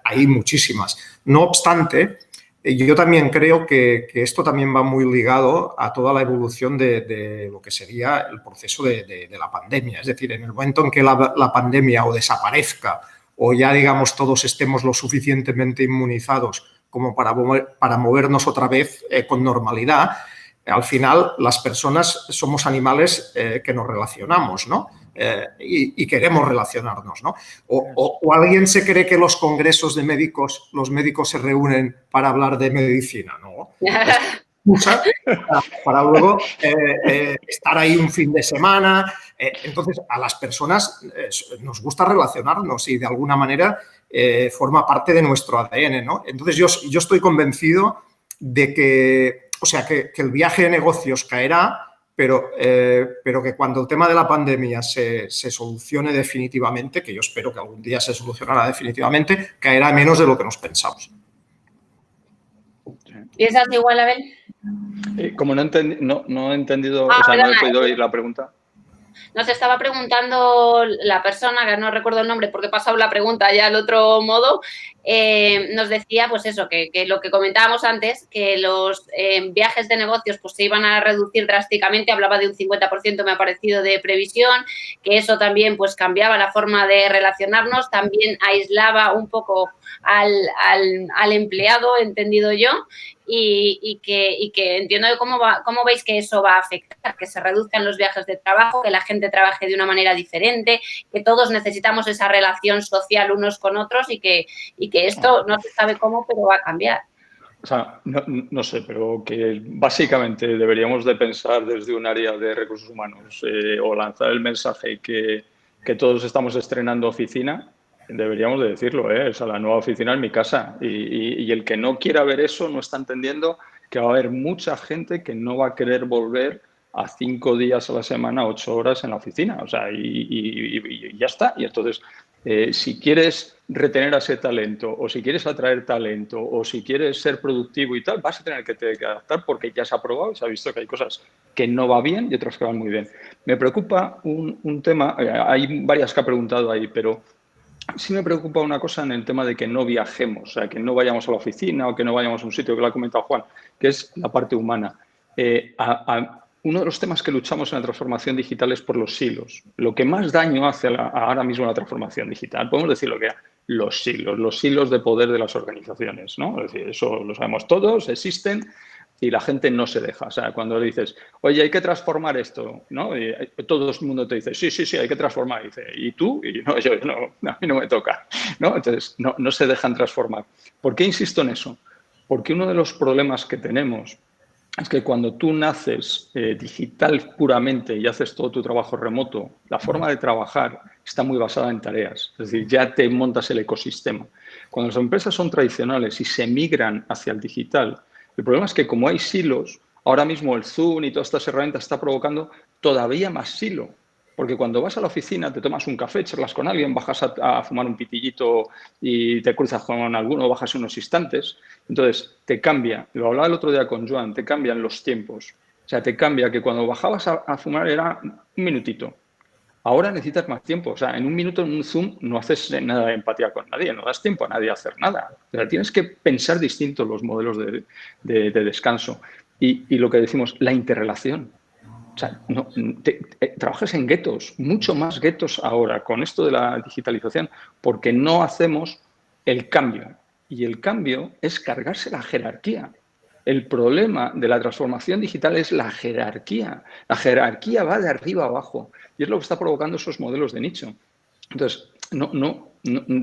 Speaker 2: hay muchísimas. No obstante, yo también creo que esto también va muy ligado a toda la evolución de lo que sería el proceso de la pandemia. Es decir, en el momento en que la pandemia o desaparezca o ya, digamos, todos estemos lo suficientemente inmunizados como para movernos otra vez con normalidad, al final las personas somos animales que nos relacionamos, ¿no? Y queremos relacionarnos, ¿no? O alguien se cree que los congresos de médicos, los médicos se reúnen para hablar de medicina, ¿no? Para luego estar ahí un fin de semana. Entonces, a las personas nos gusta relacionarnos y de alguna manera forma parte de nuestro ADN, ¿no? Entonces, yo estoy convencido de que el viaje de negocios caerá, pero que cuando el tema de la pandemia se solucione definitivamente, que yo espero que algún día se solucionará definitivamente, caerá menos de lo que nos pensamos.
Speaker 1: ¿Piensas igual, Abel?
Speaker 3: Como no he entendido, o sea, no he podido oír la pregunta.
Speaker 1: Nos estaba preguntando la persona, que no recuerdo el nombre porque he pasado la pregunta ya al otro modo, nos decía pues eso, que lo que comentábamos antes, que los viajes de negocios pues se iban a reducir drásticamente, hablaba de un 50% me ha parecido de previsión, que eso también pues cambiaba la forma de relacionarnos, también aislaba un poco al empleado, entendido yo, y que entiendo cómo veis que eso va a afectar, que se reduzcan los viajes de trabajo, que la gente trabaje de una manera diferente, que todos necesitamos esa relación social unos con otros y que esto no se sabe cómo, pero va a cambiar.
Speaker 3: O sea, no sé, pero que básicamente deberíamos de pensar desde un área de recursos humanos o lanzar el mensaje que todos estamos estrenando oficina. Deberíamos de decirlo, o sea, la nueva oficina en mi casa y el que no quiera ver eso no está entendiendo que va a haber mucha gente que no va a querer volver a 5 días a la semana, 8 horas en la oficina, o sea, y ya está. Y entonces, si quieres retener a ese talento o si quieres atraer talento o si quieres ser productivo y tal, vas a tener que adaptar porque ya se ha probado y se ha visto que hay cosas que no va bien y otras que van muy bien. Me preocupa un tema, hay varias que ha preguntado ahí, pero sí me preocupa una cosa en el tema de que no viajemos, o sea, que no vayamos a la oficina o que no vayamos a un sitio, que lo ha comentado Juan, que es la parte humana. uno de los temas que luchamos en la transformación digital es por los silos. Lo que más daño hace ahora mismo la transformación digital, podemos decir lo que es los silos de poder de las organizaciones, ¿no? Es decir, eso lo sabemos todos, existen y la gente no se deja. O sea, cuando le dices, oye, hay que transformar esto, ¿no? Y todo el mundo te dice, sí, hay que transformar. Y dice, ¿y tú? Y no, yo no, a mí no me toca, ¿no? Entonces, no se dejan transformar. ¿Por qué insisto en eso? Porque uno de los problemas que tenemos es que cuando tú naces digital puramente y haces todo tu trabajo remoto, la forma de trabajar está muy basada en tareas. Es decir, ya te montas el ecosistema. Cuando las empresas son tradicionales y se migran hacia el digital, el problema es que como hay silos, ahora mismo el Zoom y todas estas herramientas está provocando todavía más silo. Porque cuando vas a la oficina, te tomas un café, charlas con alguien, bajas a fumar un pitillito y te cruzas con alguno, bajas unos instantes. Entonces, te cambia, lo hablaba el otro día con Joan, te cambian los tiempos. O sea, te cambia que cuando bajabas a fumar era un minutito. Ahora necesitas más tiempo. O sea, en un minuto en un Zoom no haces nada de empatía con nadie, no das tiempo a nadie a hacer nada. O sea, tienes que pensar distintos los modelos de descanso. Y lo que decimos, la interrelación. O sea, trabajas en guetos, mucho más guetos ahora con esto de la digitalización, porque no hacemos el cambio. Y el cambio es cargarse la jerarquía. El problema de la transformación digital es la jerarquía. La jerarquía va de arriba a abajo y es lo que está provocando esos modelos de nicho. Entonces,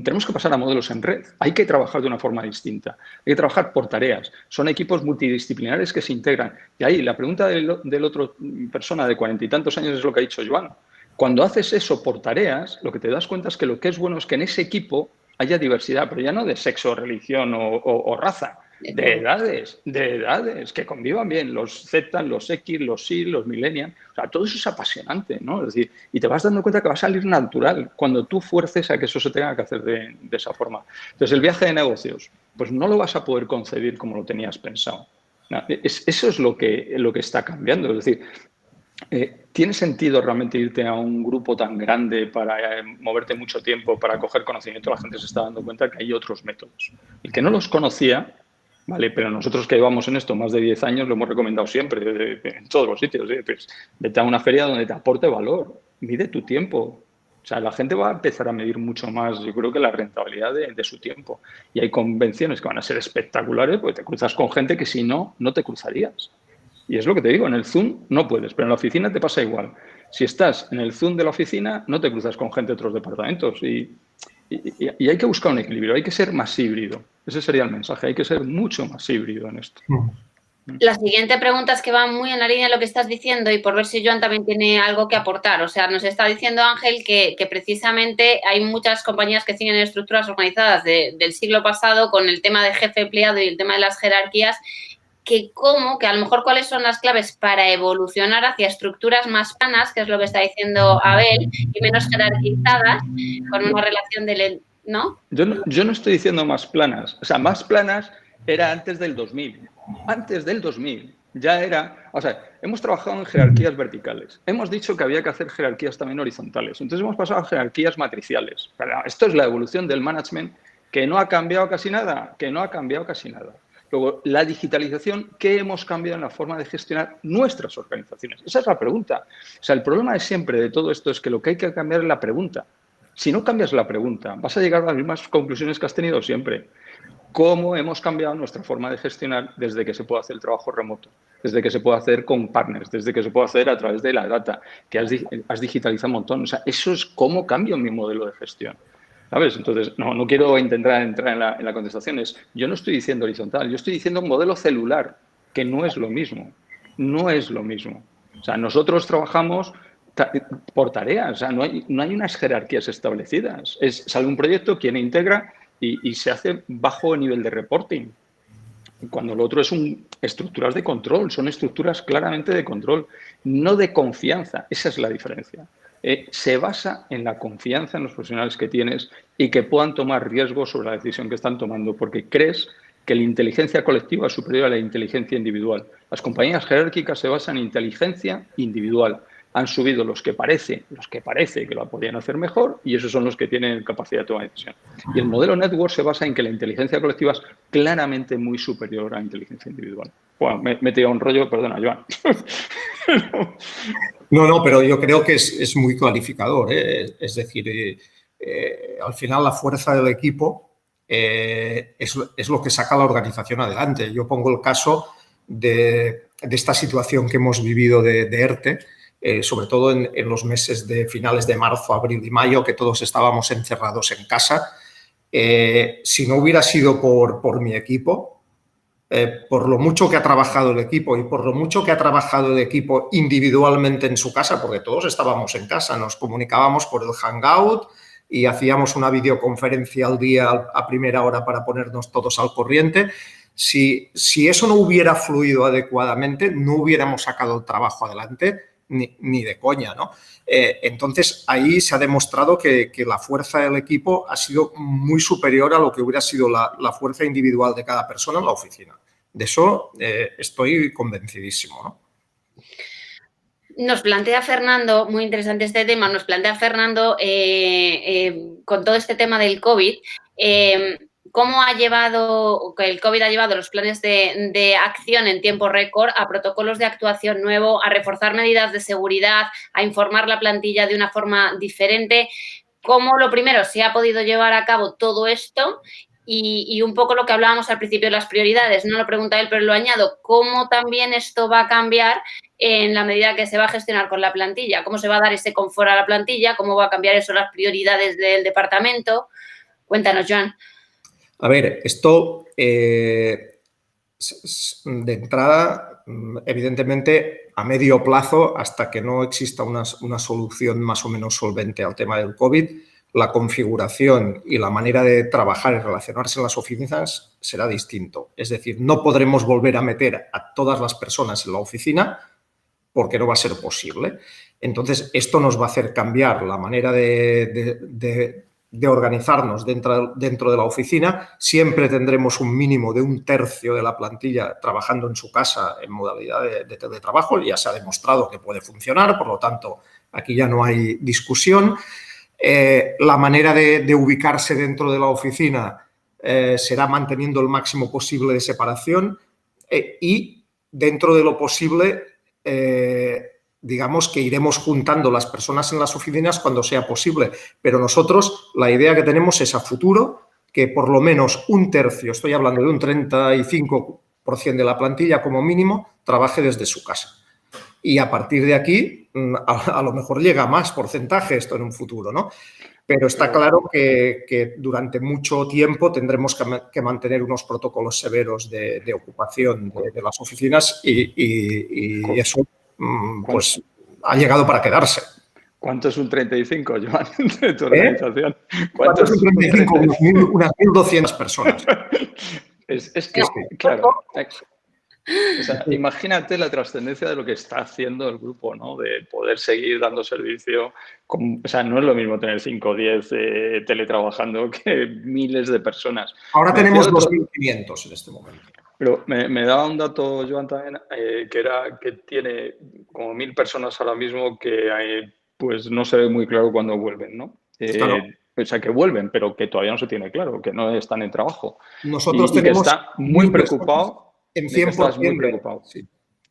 Speaker 3: tenemos que pasar a modelos en red. Hay que trabajar de una forma distinta. Hay que trabajar por tareas. Son equipos multidisciplinares que se integran. Y ahí la pregunta del otro persona de 40 y tantos años es lo que ha dicho Joan. Cuando haces eso por tareas, lo que te das cuenta es que lo que es bueno es que en ese equipo haya diversidad, pero ya no de sexo, religión o raza. De edades, que convivan bien, los Z, los X, los Y, los millennials. O sea, todo eso es apasionante, ¿no? Es decir, y te vas dando cuenta que va a salir natural cuando tú fuerces a que eso se tenga que hacer de esa forma. Entonces, el viaje de negocios, pues no lo vas a poder concebir como lo tenías pensado. Eso es lo que está cambiando. Es decir, ¿tiene sentido realmente irte a un grupo tan grande para moverte mucho tiempo, para coger conocimiento? La gente se está dando cuenta que hay otros métodos. El que no los conocía, vale, pero nosotros que llevamos en esto más de 10 años lo hemos recomendado siempre, en todos los sitios. Pues, vete a una feria donde te aporte valor, mide tu tiempo. O sea, la gente va a empezar a medir mucho más, yo creo que la rentabilidad de su tiempo. Y hay convenciones que van a ser espectaculares, porque te cruzas con gente que si no, no te cruzarías. Y es lo que te digo, en el Zoom no puedes, pero en la oficina te pasa igual. Si estás en el Zoom de la oficina, no te cruzas con gente de otros departamentos. Y hay que buscar un equilibrio, hay que ser más híbrido. Ese sería el mensaje, hay que ser mucho más híbrido en esto.
Speaker 1: La siguiente pregunta es que va muy en la línea de lo que estás diciendo y por ver si Joan también tiene algo que aportar. O sea, nos está diciendo Ángel que precisamente hay muchas compañías que siguen estructuras organizadas del siglo pasado con el tema de jefe empleado y el tema de las jerarquías, que a lo mejor cuáles son las claves para evolucionar hacia estructuras más planas, que es lo que está diciendo Abel, y menos jerarquizadas, con una relación ¿no?
Speaker 3: Yo no estoy diciendo más planas. O sea, más planas era antes del 2000. Antes del 2000 ya era... O sea, hemos trabajado en jerarquías verticales. Hemos dicho que había que hacer jerarquías también horizontales. Entonces hemos pasado a jerarquías matriciales. Pero esto es la evolución del management que no ha cambiado casi nada. Luego, la digitalización, ¿qué hemos cambiado en la forma de gestionar nuestras organizaciones? Esa es la pregunta. O sea, el problema de siempre de todo esto es que lo que hay que cambiar es la pregunta. Si no cambias la pregunta, vas a llegar a las mismas conclusiones que has tenido siempre. ¿Cómo hemos cambiado nuestra forma de gestionar desde que se puede hacer el trabajo remoto? Desde que se puede hacer con partners, desde que se puede hacer a través de la data, que has digitalizado un montón. O sea, eso es cómo cambio mi modelo de gestión. ¿Sabes? Entonces, no quiero entrar en la contestación. Yo no estoy diciendo horizontal, yo estoy diciendo un modelo celular, que no es lo mismo. No es lo mismo. O sea, nosotros trabajamos por tareas, o sea, no hay unas jerarquías establecidas. Sale un proyecto, quien integra y se hace bajo nivel de reporting. Cuando lo otro es estructuras de control, son estructuras claramente de control, no de confianza. Esa es la diferencia. Se basa en la confianza en los profesionales que tienes y que puedan tomar riesgos sobre la decisión que están tomando, porque crees que la inteligencia colectiva es superior a la inteligencia individual. Las compañías jerárquicas se basan en inteligencia individual. Han subido los que parece que lo podían hacer mejor y esos son los que tienen capacidad de toma de decisión. Y el modelo network se basa en que la inteligencia colectiva es claramente muy superior a la inteligencia individual. Bueno, me he tirado un rollo, perdona, Joan.
Speaker 2: No, pero yo creo que es muy clarificador, ¿eh? Es decir, al final la fuerza del equipo es lo que saca la organización adelante. Yo pongo el caso de esta situación que hemos vivido de ERTE, sobre todo en los meses de finales de marzo, abril y mayo, que todos estábamos encerrados en casa. Si no hubiera sido por mi equipo, por lo mucho que ha trabajado el equipo y por lo mucho que ha trabajado el equipo individualmente en su casa, porque todos estábamos en casa, nos comunicábamos por el Hangout y hacíamos una videoconferencia al día a primera hora para ponernos todos al corriente. Si eso no hubiera fluido adecuadamente, no hubiéramos sacado el trabajo adelante ni de coña, ¿no? Entonces, ahí se ha demostrado que la fuerza del equipo ha sido muy superior a lo que hubiera sido la fuerza individual de cada persona en la oficina. De eso estoy convencidísimo, ¿no?
Speaker 1: Nos plantea Fernando, muy interesante este tema, nos plantea Fernando con todo este tema del COVID, cómo el COVID ha llevado los planes de acción en tiempo récord a protocolos de actuación nuevo, a reforzar medidas de seguridad, a informar la plantilla de una forma diferente. ¿Cómo, lo primero, se ha podido llevar a cabo todo esto? Y un poco lo que hablábamos al principio de las prioridades, no lo pregunta él, pero lo añado, ¿cómo también esto va a cambiar en la medida que se va a gestionar con la plantilla? ¿Cómo se va a dar ese confort a la plantilla? ¿Cómo va a cambiar eso las prioridades del departamento? Cuéntanos, Joan.
Speaker 2: A ver, esto de entrada, evidentemente, a medio plazo, hasta que no exista una solución más o menos solvente al tema del COVID, la configuración y la manera de trabajar y relacionarse en las oficinas será distinto. Es decir, no podremos volver a meter a todas las personas en la oficina porque no va a ser posible. Entonces, esto nos va a hacer cambiar la manera de organizarnos dentro de la oficina. Siempre tendremos un mínimo de 1/3 de la plantilla trabajando en su casa en modalidad de teletrabajo. Ya se ha demostrado que puede funcionar, por lo tanto, aquí ya no hay discusión. La manera de ubicarse dentro de la oficina será manteniendo el máximo posible de separación y dentro de lo posible, digamos que iremos juntando las personas en las oficinas cuando sea posible. Pero nosotros la idea que tenemos es a futuro que por lo menos 1/3, estoy hablando de un 35% de la plantilla como mínimo, trabaje desde su casa. Y a partir de aquí, a lo mejor llega a más porcentaje esto en un futuro, ¿no? Pero está claro que durante mucho tiempo tendremos que mantener unos protocolos severos de ocupación de las oficinas y eso pues ha llegado para quedarse.
Speaker 3: ¿Cuánto es un 35, Joan, de tu organización?
Speaker 2: ¿Cuánto es un 35? Unas 1.200 personas.
Speaker 3: Es que, claro... O sea, imagínate la trascendencia de lo que está haciendo el grupo, ¿no? De poder seguir dando servicio. O sea, no es lo mismo tener 5 o 10 teletrabajando que miles de personas.
Speaker 2: Ahora tenemos 2.500 en este momento.
Speaker 3: Pero me daba un dato, Joan, también, que tiene como 1.000 personas ahora mismo que pues no se ve muy claro cuándo vuelven, ¿no?
Speaker 2: Claro.
Speaker 3: O sea, que vuelven, pero que todavía no se tiene claro, que no están en trabajo.
Speaker 2: Nosotros
Speaker 3: tenemos que está muy preocupado.
Speaker 2: En 100%.
Speaker 3: Muy preocupado.
Speaker 2: Sí.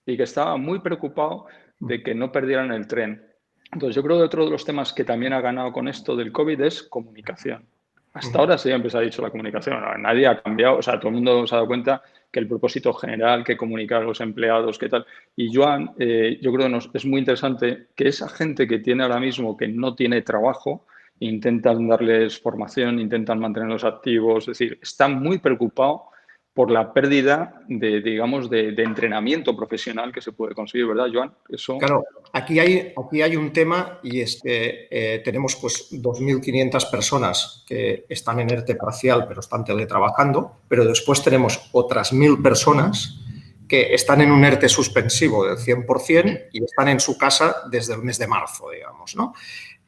Speaker 3: Y que estaba muy preocupado de que no perdieran el tren. Entonces, yo creo que otro de los temas que también ha ganado con esto del COVID es comunicación. Hasta ahora siempre se ha dicho la comunicación. Nadie ha cambiado. O sea, todo el mundo se ha dado cuenta que el propósito general, que comunicar a los empleados, qué tal. Y Joan, yo creo que es muy interesante que esa gente que tiene ahora mismo que no tiene trabajo, intentan darles formación, intentan mantenerlos activos. Es decir, están muy preocupados por la pérdida de entrenamiento profesional que se puede conseguir, ¿verdad, Joan? Eso...
Speaker 2: Claro, aquí hay un tema y es que tenemos pues 2.500 personas que están en ERTE parcial pero están teletrabajando, pero después tenemos otras 1.000 personas que están en un ERTE suspensivo del 100% y están en su casa desde el mes de marzo, digamos, ¿no?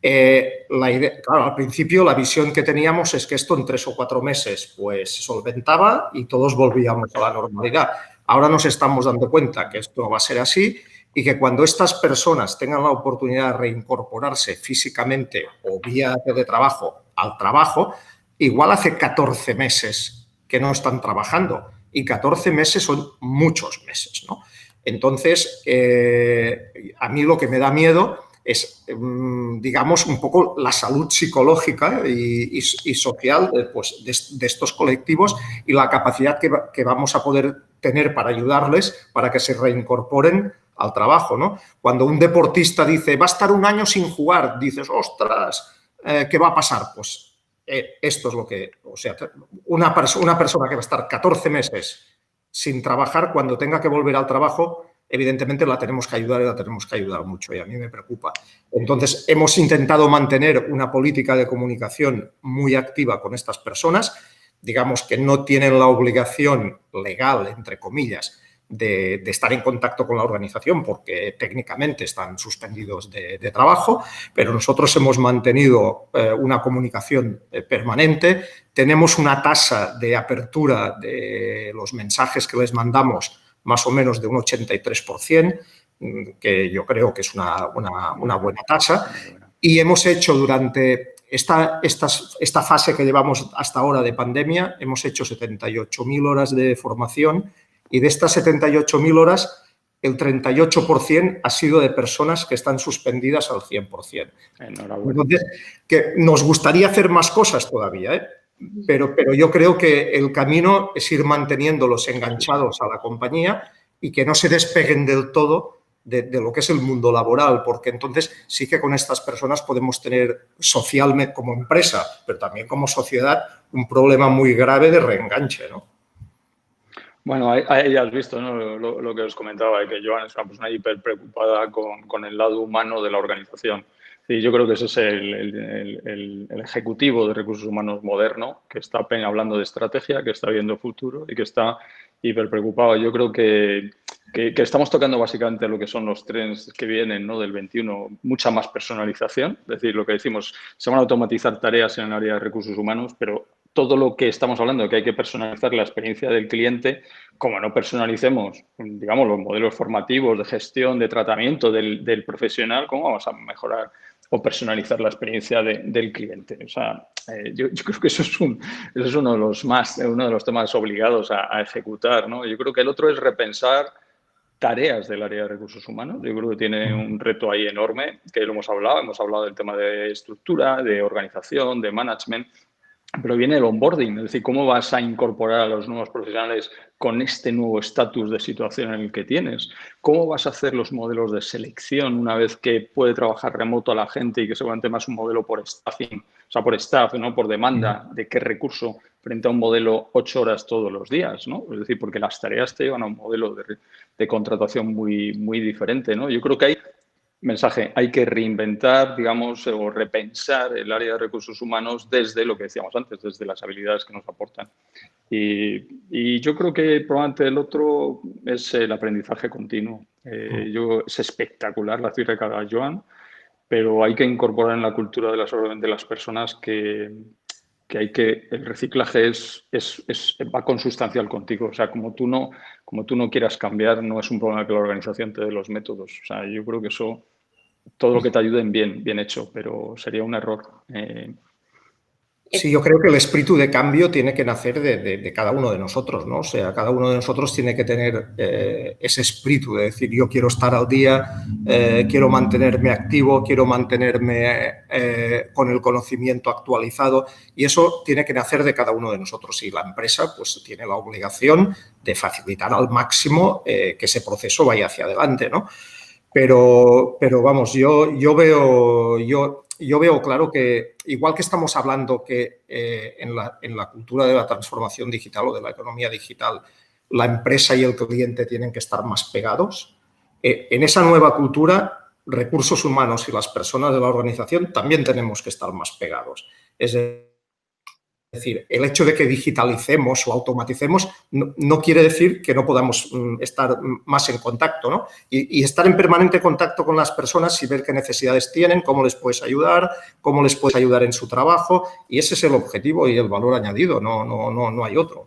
Speaker 2: La idea, claro, al principio la visión que teníamos es que esto en 3 o 4 meses pues se solventaba y todos volvíamos a la normalidad. Ahora nos estamos dando cuenta que esto no va a ser así y que cuando estas personas tengan la oportunidad de reincorporarse físicamente o vía teletrabajo al trabajo, igual hace 14 meses que no están trabajando, y 14 meses son muchos meses, ¿no? Entonces, a mí lo que me da miedo es, digamos, un poco la salud psicológica y social pues, de estos colectivos y la capacidad que vamos a poder tener para ayudarles para que se reincorporen al trabajo, ¿no? Cuando un deportista dice, va a estar un año sin jugar, dices, ostras, ¿qué va a pasar? Pues esto es lo que, o sea, una persona que va a estar 14 meses sin trabajar, cuando tenga que volver al trabajo, evidentemente la tenemos que ayudar y la tenemos que ayudar mucho, y a mí me preocupa. Entonces, hemos intentado mantener una política de comunicación muy activa con estas personas, digamos que no tienen la obligación legal, entre comillas, de estar en contacto con la organización porque técnicamente están suspendidos de trabajo, pero nosotros hemos mantenido una comunicación permanente. Tenemos una tasa de apertura de los mensajes que les mandamos más o menos de un 83%, que yo creo que es una buena tasa. Y hemos hecho durante esta fase que llevamos hasta ahora de pandemia, hemos hecho 78.000 horas de formación. Y de estas 78.000 horas, el 38% ha sido de personas que están suspendidas al 100%.
Speaker 3: Enhorabuena.
Speaker 2: Entonces, que nos gustaría hacer más cosas todavía, pero yo creo que el camino es ir manteniéndolos enganchados a la compañía y que no se despeguen del todo de lo que es el mundo laboral, porque entonces sí que con estas personas podemos tener socialmente, como empresa, pero también como sociedad, un problema muy grave de reenganche, ¿no?
Speaker 3: Bueno, ahí has visto, ¿no? Lo que os comentaba, que Joan es una persona hiper preocupada con el lado humano de la organización. Y yo creo que ese es el ejecutivo de recursos humanos moderno, que está hablando de estrategia, que está viendo futuro y que está hiper preocupado. Yo creo que estamos tocando básicamente lo que son los trends que vienen, ¿no? Del 21, mucha más personalización. Es decir, lo que decimos, se van a automatizar tareas en el área de recursos humanos, pero todo lo que estamos hablando de que hay que personalizar la experiencia del cliente, como no personalicemos, digamos, los modelos formativos de gestión, de tratamiento del profesional, ¿cómo vamos a mejorar o personalizar la experiencia del cliente? O sea, yo creo que eso es uno de los temas obligados a ejecutar, ¿no? Yo creo que el otro es repensar tareas del área de recursos humanos. Yo creo que tiene un reto ahí enorme, que lo hemos hablado del tema de estructura, de organización, de management. Pero viene el onboarding, es decir, cómo vas a incorporar a los nuevos profesionales con este nuevo estatus de situación en el que tienes. Cómo vas a hacer los modelos de selección una vez que puede trabajar remoto a la gente y que seguramente más un modelo por staffing, o sea, por staff, ¿no? Por demanda de qué recurso frente a un modelo 8 horas todos los días, ¿no? Es decir, porque las tareas te llevan a un modelo de contratación muy, muy diferente, ¿no? Yo creo que hay que reinventar, digamos, o repensar el área de recursos humanos desde lo que decíamos antes, desde las habilidades que nos aportan. Y yo creo que probablemente el otro es el aprendizaje continuo. Es espectacular la cifra que haga Joan, pero hay que incorporar en la cultura de las personas que el reciclaje va consustancial contigo. O sea, como tú no quieras cambiar, no es un problema que la organización te dé los métodos. O sea, yo creo que eso, todo lo que te ayuden, bien hecho, pero sería un error.
Speaker 2: Sí, yo creo que el espíritu de cambio tiene que nacer de cada uno de nosotros, ¿no? O sea, cada uno de nosotros tiene que tener ese espíritu de decir, yo quiero estar al día, quiero mantenerme activo, quiero mantenerme con el conocimiento actualizado, y eso tiene que nacer de cada uno de nosotros. Y la empresa pues tiene la obligación de facilitar al máximo que ese proceso vaya hacia adelante, ¿no? Pero vamos, yo veo claro que, igual que estamos hablando que en la cultura de la transformación digital o de la economía digital, la empresa y el cliente tienen que estar más pegados, en esa nueva cultura, recursos humanos y las personas de la organización también tenemos que estar más pegados. Es decir, el hecho de que digitalicemos o automaticemos no quiere decir que no podamos estar más en contacto, ¿no? Y estar en permanente contacto con las personas y ver qué necesidades tienen, cómo les puedes ayudar en su trabajo, y ese es el objetivo y el valor añadido, no hay otro.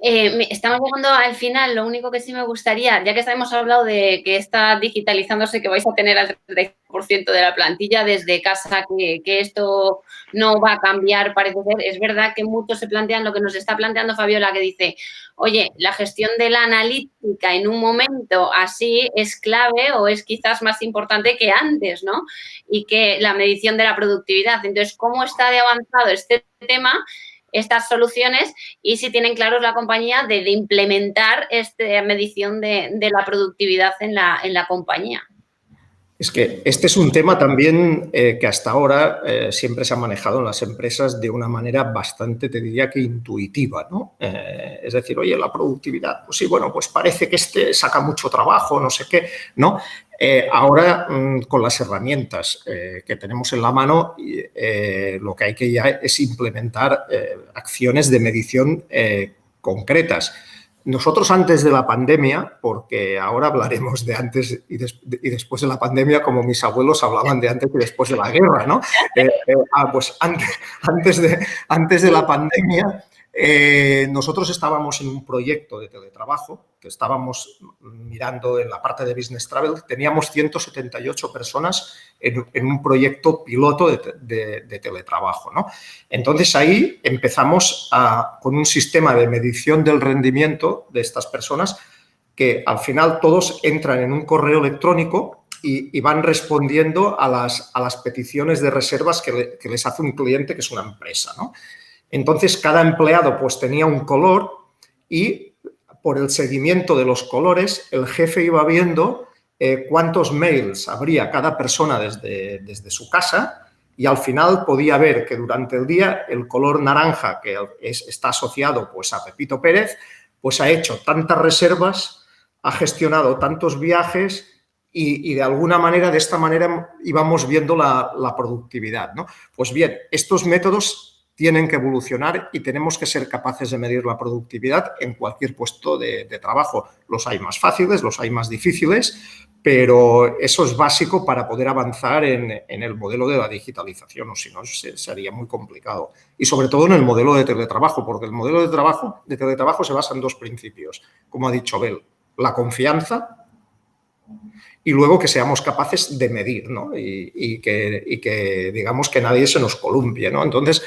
Speaker 1: Estamos llegando al final. Lo único que sí me gustaría, ya que hemos hablado de que está digitalizándose, que vais a tener al 30% de la plantilla desde casa, que esto no va a cambiar, parece ser. Es verdad que muchos se plantean lo que nos está planteando Fabiola, que dice, oye, la gestión de la analítica en un momento así es clave o es quizás más importante que antes, ¿no? Y que la medición de la productividad. Entonces, ¿cómo está de avanzado este tema, estas soluciones, y si tienen claros la compañía de implementar esta medición de la productividad en la compañía?
Speaker 2: Es que este es un tema también que hasta ahora siempre se ha manejado en las empresas de una manera bastante, te diría que intuitiva, ¿no? Es decir, oye, la productividad, pues sí, bueno, pues parece que saca mucho trabajo, no sé qué, ¿no? Ahora, con las herramientas que tenemos en la mano, lo que hay que ya es implementar acciones de medición concretas. Nosotros antes de la pandemia, porque ahora hablaremos de antes y después de la pandemia, como mis abuelos hablaban de antes y después de la guerra, ¿no? Pues antes de la pandemia, nosotros estábamos en un proyecto de teletrabajo, que estábamos mirando en la parte de Business Travel, teníamos 178 personas en un proyecto piloto de teletrabajo, ¿no? Entonces ahí empezamos con un sistema de medición del rendimiento de estas personas que al final todos entran en un correo electrónico y van respondiendo a las peticiones de reservas que les hace un cliente, que es una empresa, ¿no? Entonces cada empleado pues tenía un color y por el seguimiento de los colores el jefe iba viendo cuántos mails abría cada persona desde su casa, y al final podía ver que durante el día el color naranja, que está asociado pues a Pepito Pérez, pues ha hecho tantas reservas, ha gestionado tantos viajes y de alguna manera, de esta manera, íbamos viendo la productividad, ¿no? Pues bien, estos métodos tienen que evolucionar y tenemos que ser capaces de medir la productividad en cualquier puesto de trabajo. Los hay más fáciles, los hay más difíciles, pero eso es básico para poder avanzar en el modelo de la digitalización, o si no sería muy complicado. Y sobre todo en el modelo de teletrabajo, porque el modelo de teletrabajo se basa en dos principios, como ha dicho Bel, la confianza y luego que seamos capaces de medir, ¿no? Y que digamos que nadie se nos columpie, ¿no? Entonces,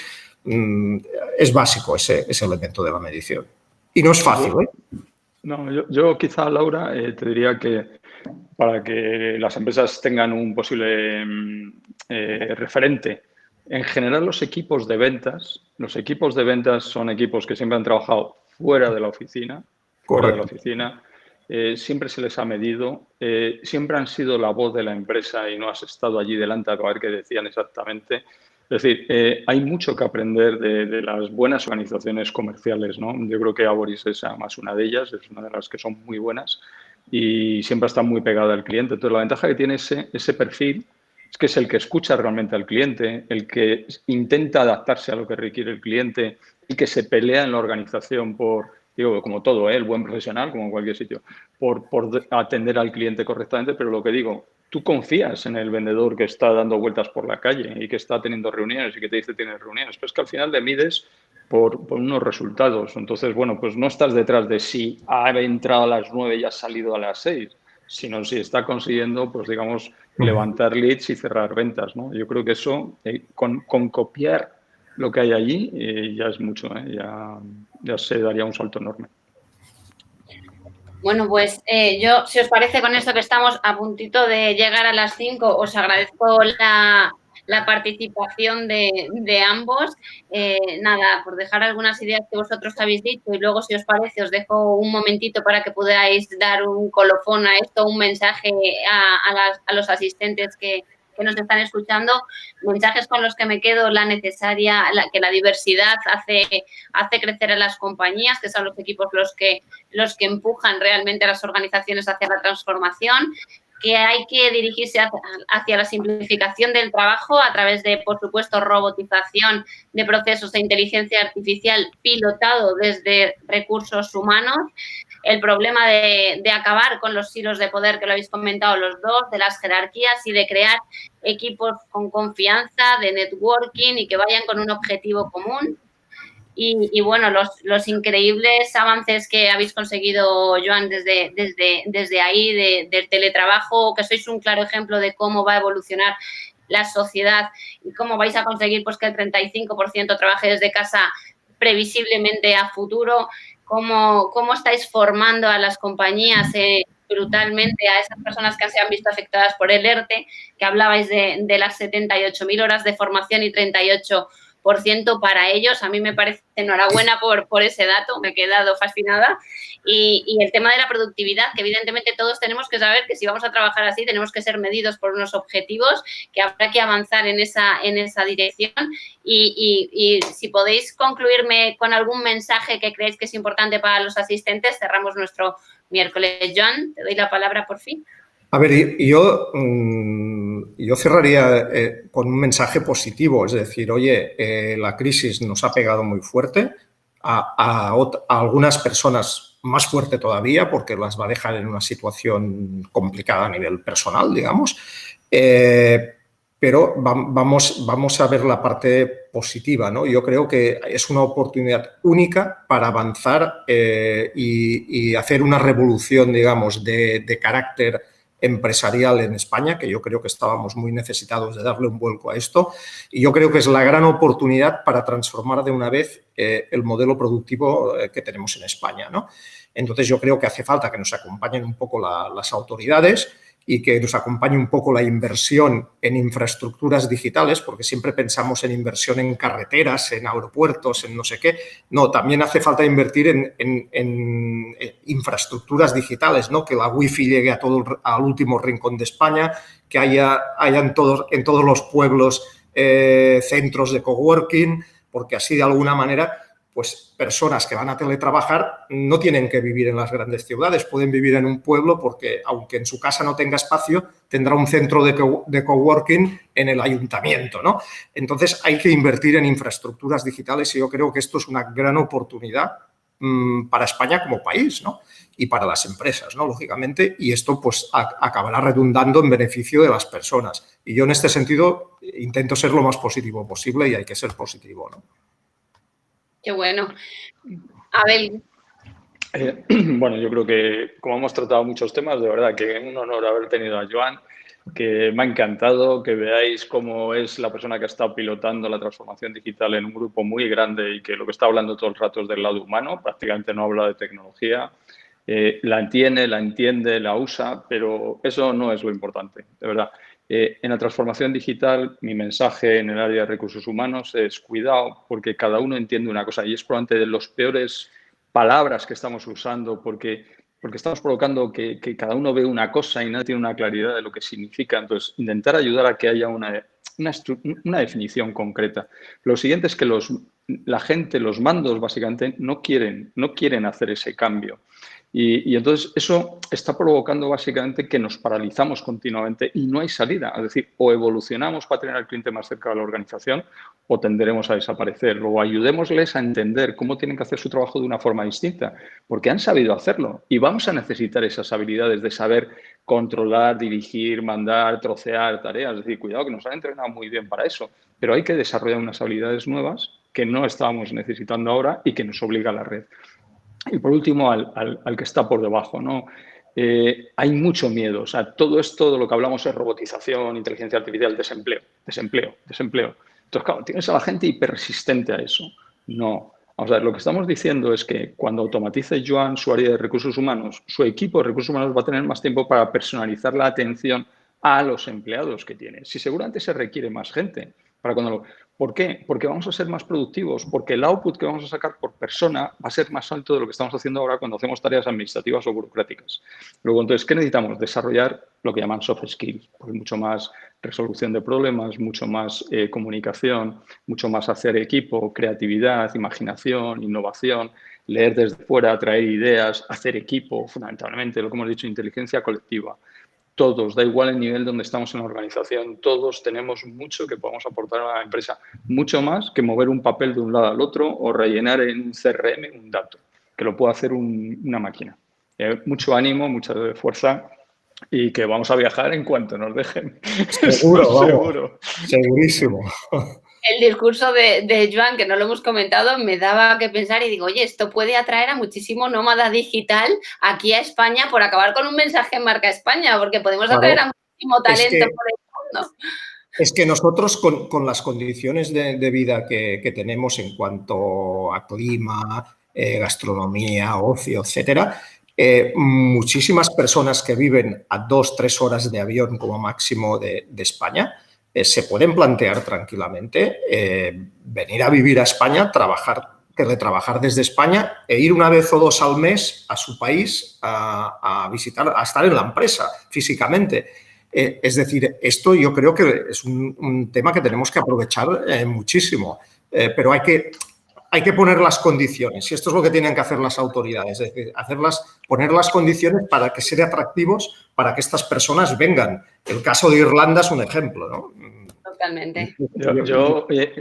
Speaker 2: es básico ese elemento de la medición. Y no es fácil, ¿eh?
Speaker 3: No, yo quizá, Laura, te diría que para que las empresas tengan un posible referente, en general los equipos de ventas son equipos que siempre han trabajado fuera de la oficina, siempre se les ha medido, siempre han sido la voz de la empresa y no has estado allí delante a ver qué decían exactamente. Es decir, hay mucho que aprender de las buenas organizaciones comerciales, ¿no? Yo creo que Avoris es además una de ellas, es una de las que son muy buenas y siempre está muy pegada al cliente. Entonces, la ventaja que tiene ese perfil es que es el que escucha realmente al cliente, el que intenta adaptarse a lo que requiere el cliente y que se pelea en la organización por, digo, como todo, el buen profesional, como en cualquier sitio, por atender al cliente correctamente, pero lo que digo, tú confías en el vendedor que está dando vueltas por la calle y que está teniendo reuniones y que te dice tienes reuniones, pero es que al final le mides por unos resultados. Entonces, bueno, pues no estás detrás de si ha entrado a las 9 y ha salido a las 6, sino si está consiguiendo, pues digamos, levantar leads y cerrar ventas, ¿no? Yo creo que eso, con copiar lo que hay allí, ya es mucho, ya se daría un salto enorme.
Speaker 1: Bueno, pues yo, si os parece, con esto que estamos a puntito de llegar a las 5, os agradezco la participación de ambos. Nada, por dejar algunas ideas que vosotros habéis dicho y luego, si os parece, os dejo un momentito para que podáis dar un colofón a esto, un mensaje a los asistentes que nos están escuchando, mensajes con los que me quedo, que la diversidad hace crecer a las compañías, que son los equipos los que empujan realmente a las organizaciones hacia la transformación, que hay que dirigirse hacia la simplificación del trabajo a través de, por supuesto, robotización de procesos de inteligencia artificial pilotado desde recursos humanos, el problema de acabar con los silos de poder, que lo habéis comentado los dos, de las jerarquías y de crear equipos con confianza, de networking y que vayan con un objetivo común. Y bueno, los increíbles avances que habéis conseguido, Joan, desde ahí, del teletrabajo, que sois un claro ejemplo de cómo va a evolucionar la sociedad y cómo vais a conseguir pues, que el 35% trabaje desde casa previsiblemente a futuro, cómo estáis formando a las compañías brutalmente a esas personas que se han visto afectadas por el ERTE, que hablabais de las 78.000 horas de formación y 38% para ellos. A mí me parece enhorabuena por ese dato, me he quedado fascinada. Y el tema de la productividad, que evidentemente todos tenemos que saber que si vamos a trabajar así tenemos que ser medidos por unos objetivos, que habrá que avanzar en esa dirección. Y si podéis concluirme con algún mensaje que creéis que es importante para los asistentes, cerramos nuestro miércoles. Joan, te doy la palabra por fin.
Speaker 2: A ver, yo cerraría con un mensaje positivo, es decir, oye, la crisis nos ha pegado muy fuerte, a algunas personas más fuerte todavía porque las va a dejar en una situación complicada a nivel personal, digamos, pero vamos a ver la parte positiva, ¿no? Yo creo que es una oportunidad única para avanzar y hacer una revolución, digamos, de carácter empresarial en España, que yo creo que estábamos muy necesitados de darle un vuelco a esto, y yo creo que es la gran oportunidad para transformar de una vez el modelo productivo que tenemos en España, ¿no? Entonces yo creo que hace falta que nos acompañen un poco las autoridades y que nos acompañe un poco la inversión en infraestructuras digitales, porque siempre pensamos en inversión en carreteras, en aeropuertos, en no sé qué. No, también hace falta invertir en infraestructuras digitales, ¿no? Que la wifi llegue al último rincón de España, que haya en todos los pueblos centros de coworking, porque así de alguna manera pues personas que van a teletrabajar no tienen que vivir en las grandes ciudades, pueden vivir en un pueblo porque, aunque en su casa no tenga espacio, tendrá un centro de coworking en el ayuntamiento, ¿no? Entonces, hay que invertir en infraestructuras digitales y yo creo que esto es una gran oportunidad para España como país, ¿no? Y para las empresas, ¿no? Lógicamente, y esto pues acabará redundando en beneficio de las personas. Y yo en este sentido intento ser lo más positivo posible y hay que ser positivo, ¿no?
Speaker 1: Qué bueno. Abel.
Speaker 3: Bueno, yo creo que como hemos tratado muchos temas, de verdad que es un honor haber tenido a Joan, que me ha encantado que veáis cómo es la persona que ha estado pilotando la transformación digital en un grupo muy grande y que lo que está hablando todo el rato es del lado humano, prácticamente no habla de tecnología, la entiende, la usa, pero eso no es lo importante, de verdad. En la transformación digital, mi mensaje en el área de recursos humanos es cuidado porque cada uno entiende una cosa y es probablemente de los peores palabras que estamos usando porque estamos provocando que cada uno ve una cosa y nadie tiene una claridad de lo que significa. Entonces, intentar ayudar a que haya una definición concreta. Lo siguiente es que la gente, los mandos, básicamente, no quieren hacer ese cambio. Y entonces eso está provocando básicamente que nos paralizamos continuamente y no hay salida. Es decir, o evolucionamos para tener al cliente más cerca de la organización o tenderemos a desaparecer. Luego ayudémosles a entender cómo tienen que hacer su trabajo de una forma distinta, porque han sabido hacerlo y vamos a necesitar esas habilidades de saber controlar, dirigir, mandar, trocear tareas. Es decir, cuidado que nos han entrenado muy bien para eso, pero hay que desarrollar unas habilidades nuevas que no estábamos necesitando ahora y que nos obliga a la red. Y por último, al que está por debajo, ¿no? Hay mucho miedo. O sea, todo esto de lo que hablamos es robotización, inteligencia artificial, desempleo. Entonces, claro, tienes a la gente hiperresistente a eso. No. Vamos a ver, lo que estamos diciendo es que cuando automatice Joan su área de recursos humanos, su equipo de recursos humanos va a tener más tiempo para personalizar la atención a los empleados que tiene. Si seguramente se requiere más gente para cuando ¿Por qué? Porque vamos a ser más productivos, porque el output que vamos a sacar por persona va a ser más alto de lo que estamos haciendo ahora cuando hacemos tareas administrativas o burocráticas. Luego, entonces, ¿qué necesitamos? Desarrollar lo que llaman soft skills, porque mucho más resolución de problemas, mucho más comunicación, mucho más hacer equipo, creatividad, imaginación, innovación, leer desde fuera, traer ideas, hacer equipo, fundamentalmente, lo que hemos dicho, inteligencia colectiva. Todos, da igual el nivel donde estamos en la organización, todos tenemos mucho que podemos aportar a la empresa, mucho más que mover un papel de un lado al otro o rellenar en un CRM un dato, que lo puede hacer una máquina. Mucho ánimo, mucha fuerza y que vamos a viajar en cuanto nos dejen.
Speaker 2: Seguro,
Speaker 3: seguro.
Speaker 2: Segurísimo.
Speaker 1: el discurso de Joan, que no lo hemos comentado, me daba que pensar y digo, oye, esto puede atraer a muchísimo nómada digital aquí a España por acabar con un mensaje en marca España, porque podemos atraer a muchísimo talento por el mundo.
Speaker 2: Es que nosotros con las condiciones de vida que tenemos en cuanto a clima, gastronomía, ocio, etcétera, muchísimas personas que viven a 2-3 horas de avión como máximo de España se pueden plantear tranquilamente venir a vivir a España, teletrabajar desde España e ir una vez o dos al mes a su país a visitar, a estar en la empresa físicamente. Es decir, esto yo creo que es un tema que tenemos que aprovechar muchísimo, pero hay que poner las condiciones y esto es lo que tienen que hacer las autoridades, es decir, poner las condiciones para que sean atractivos para que estas personas vengan. El caso de Irlanda es un ejemplo, ¿no?
Speaker 1: Totalmente.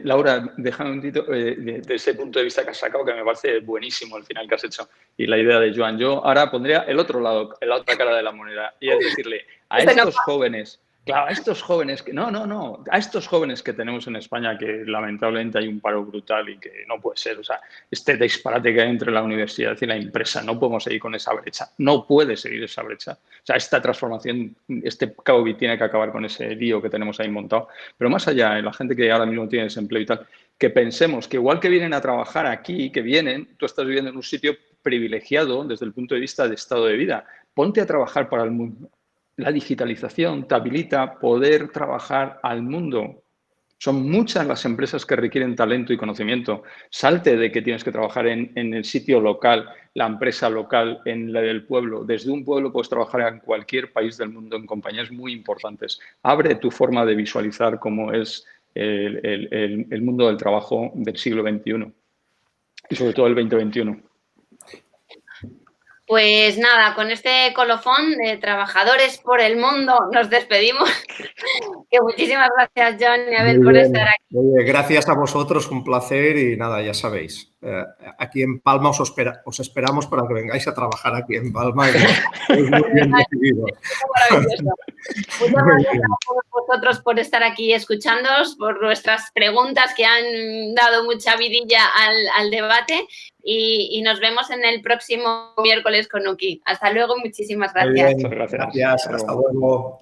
Speaker 3: Laura, déjame un poquito de ese punto de vista que has sacado, que me parece buenísimo el final que has hecho y la idea de Joan. Yo ahora pondría el otro lado, la otra cara de la moneda y es decirle a estos jóvenes, claro, a estos jóvenes a estos jóvenes que tenemos en España que lamentablemente hay un paro brutal y que no puede ser, o sea, este disparate que hay entre la universidad y la empresa, no podemos seguir con esa brecha, no puede seguir esa brecha. O sea, esta transformación, este COVID tiene que acabar con ese lío que tenemos ahí montado. Pero más allá, la gente que ahora mismo tiene desempleo y tal, que pensemos que igual que vienen a trabajar aquí, tú estás viviendo en un sitio privilegiado desde el punto de vista de estado de vida. Ponte a trabajar para el mundo. La digitalización te habilita poder trabajar al mundo. Son muchas las empresas que requieren talento y conocimiento. Salte de que tienes que trabajar en el sitio local, la empresa local, en la del pueblo. Desde un pueblo puedes trabajar en cualquier país del mundo en compañías muy importantes. Abre tu forma de visualizar cómo es el mundo del trabajo del siglo XXI y sobre todo el 2021.
Speaker 1: Pues nada, con este colofón de trabajadores por el mundo nos despedimos. Que muchísimas gracias, Joan y Abel, por estar aquí.
Speaker 2: Gracias a vosotros, un placer y nada, ya sabéis. Aquí en Palma os esperamos para que vengáis a trabajar aquí en Palma. Es muy bien recibido.
Speaker 1: Maravilloso. Muchas gracias a todos vosotros por estar aquí escuchándonos, por nuestras preguntas que han dado mucha vidilla al debate y nos vemos en el próximo miércoles con Uki. Hasta luego, muchísimas gracias.
Speaker 2: Gracias, hasta luego.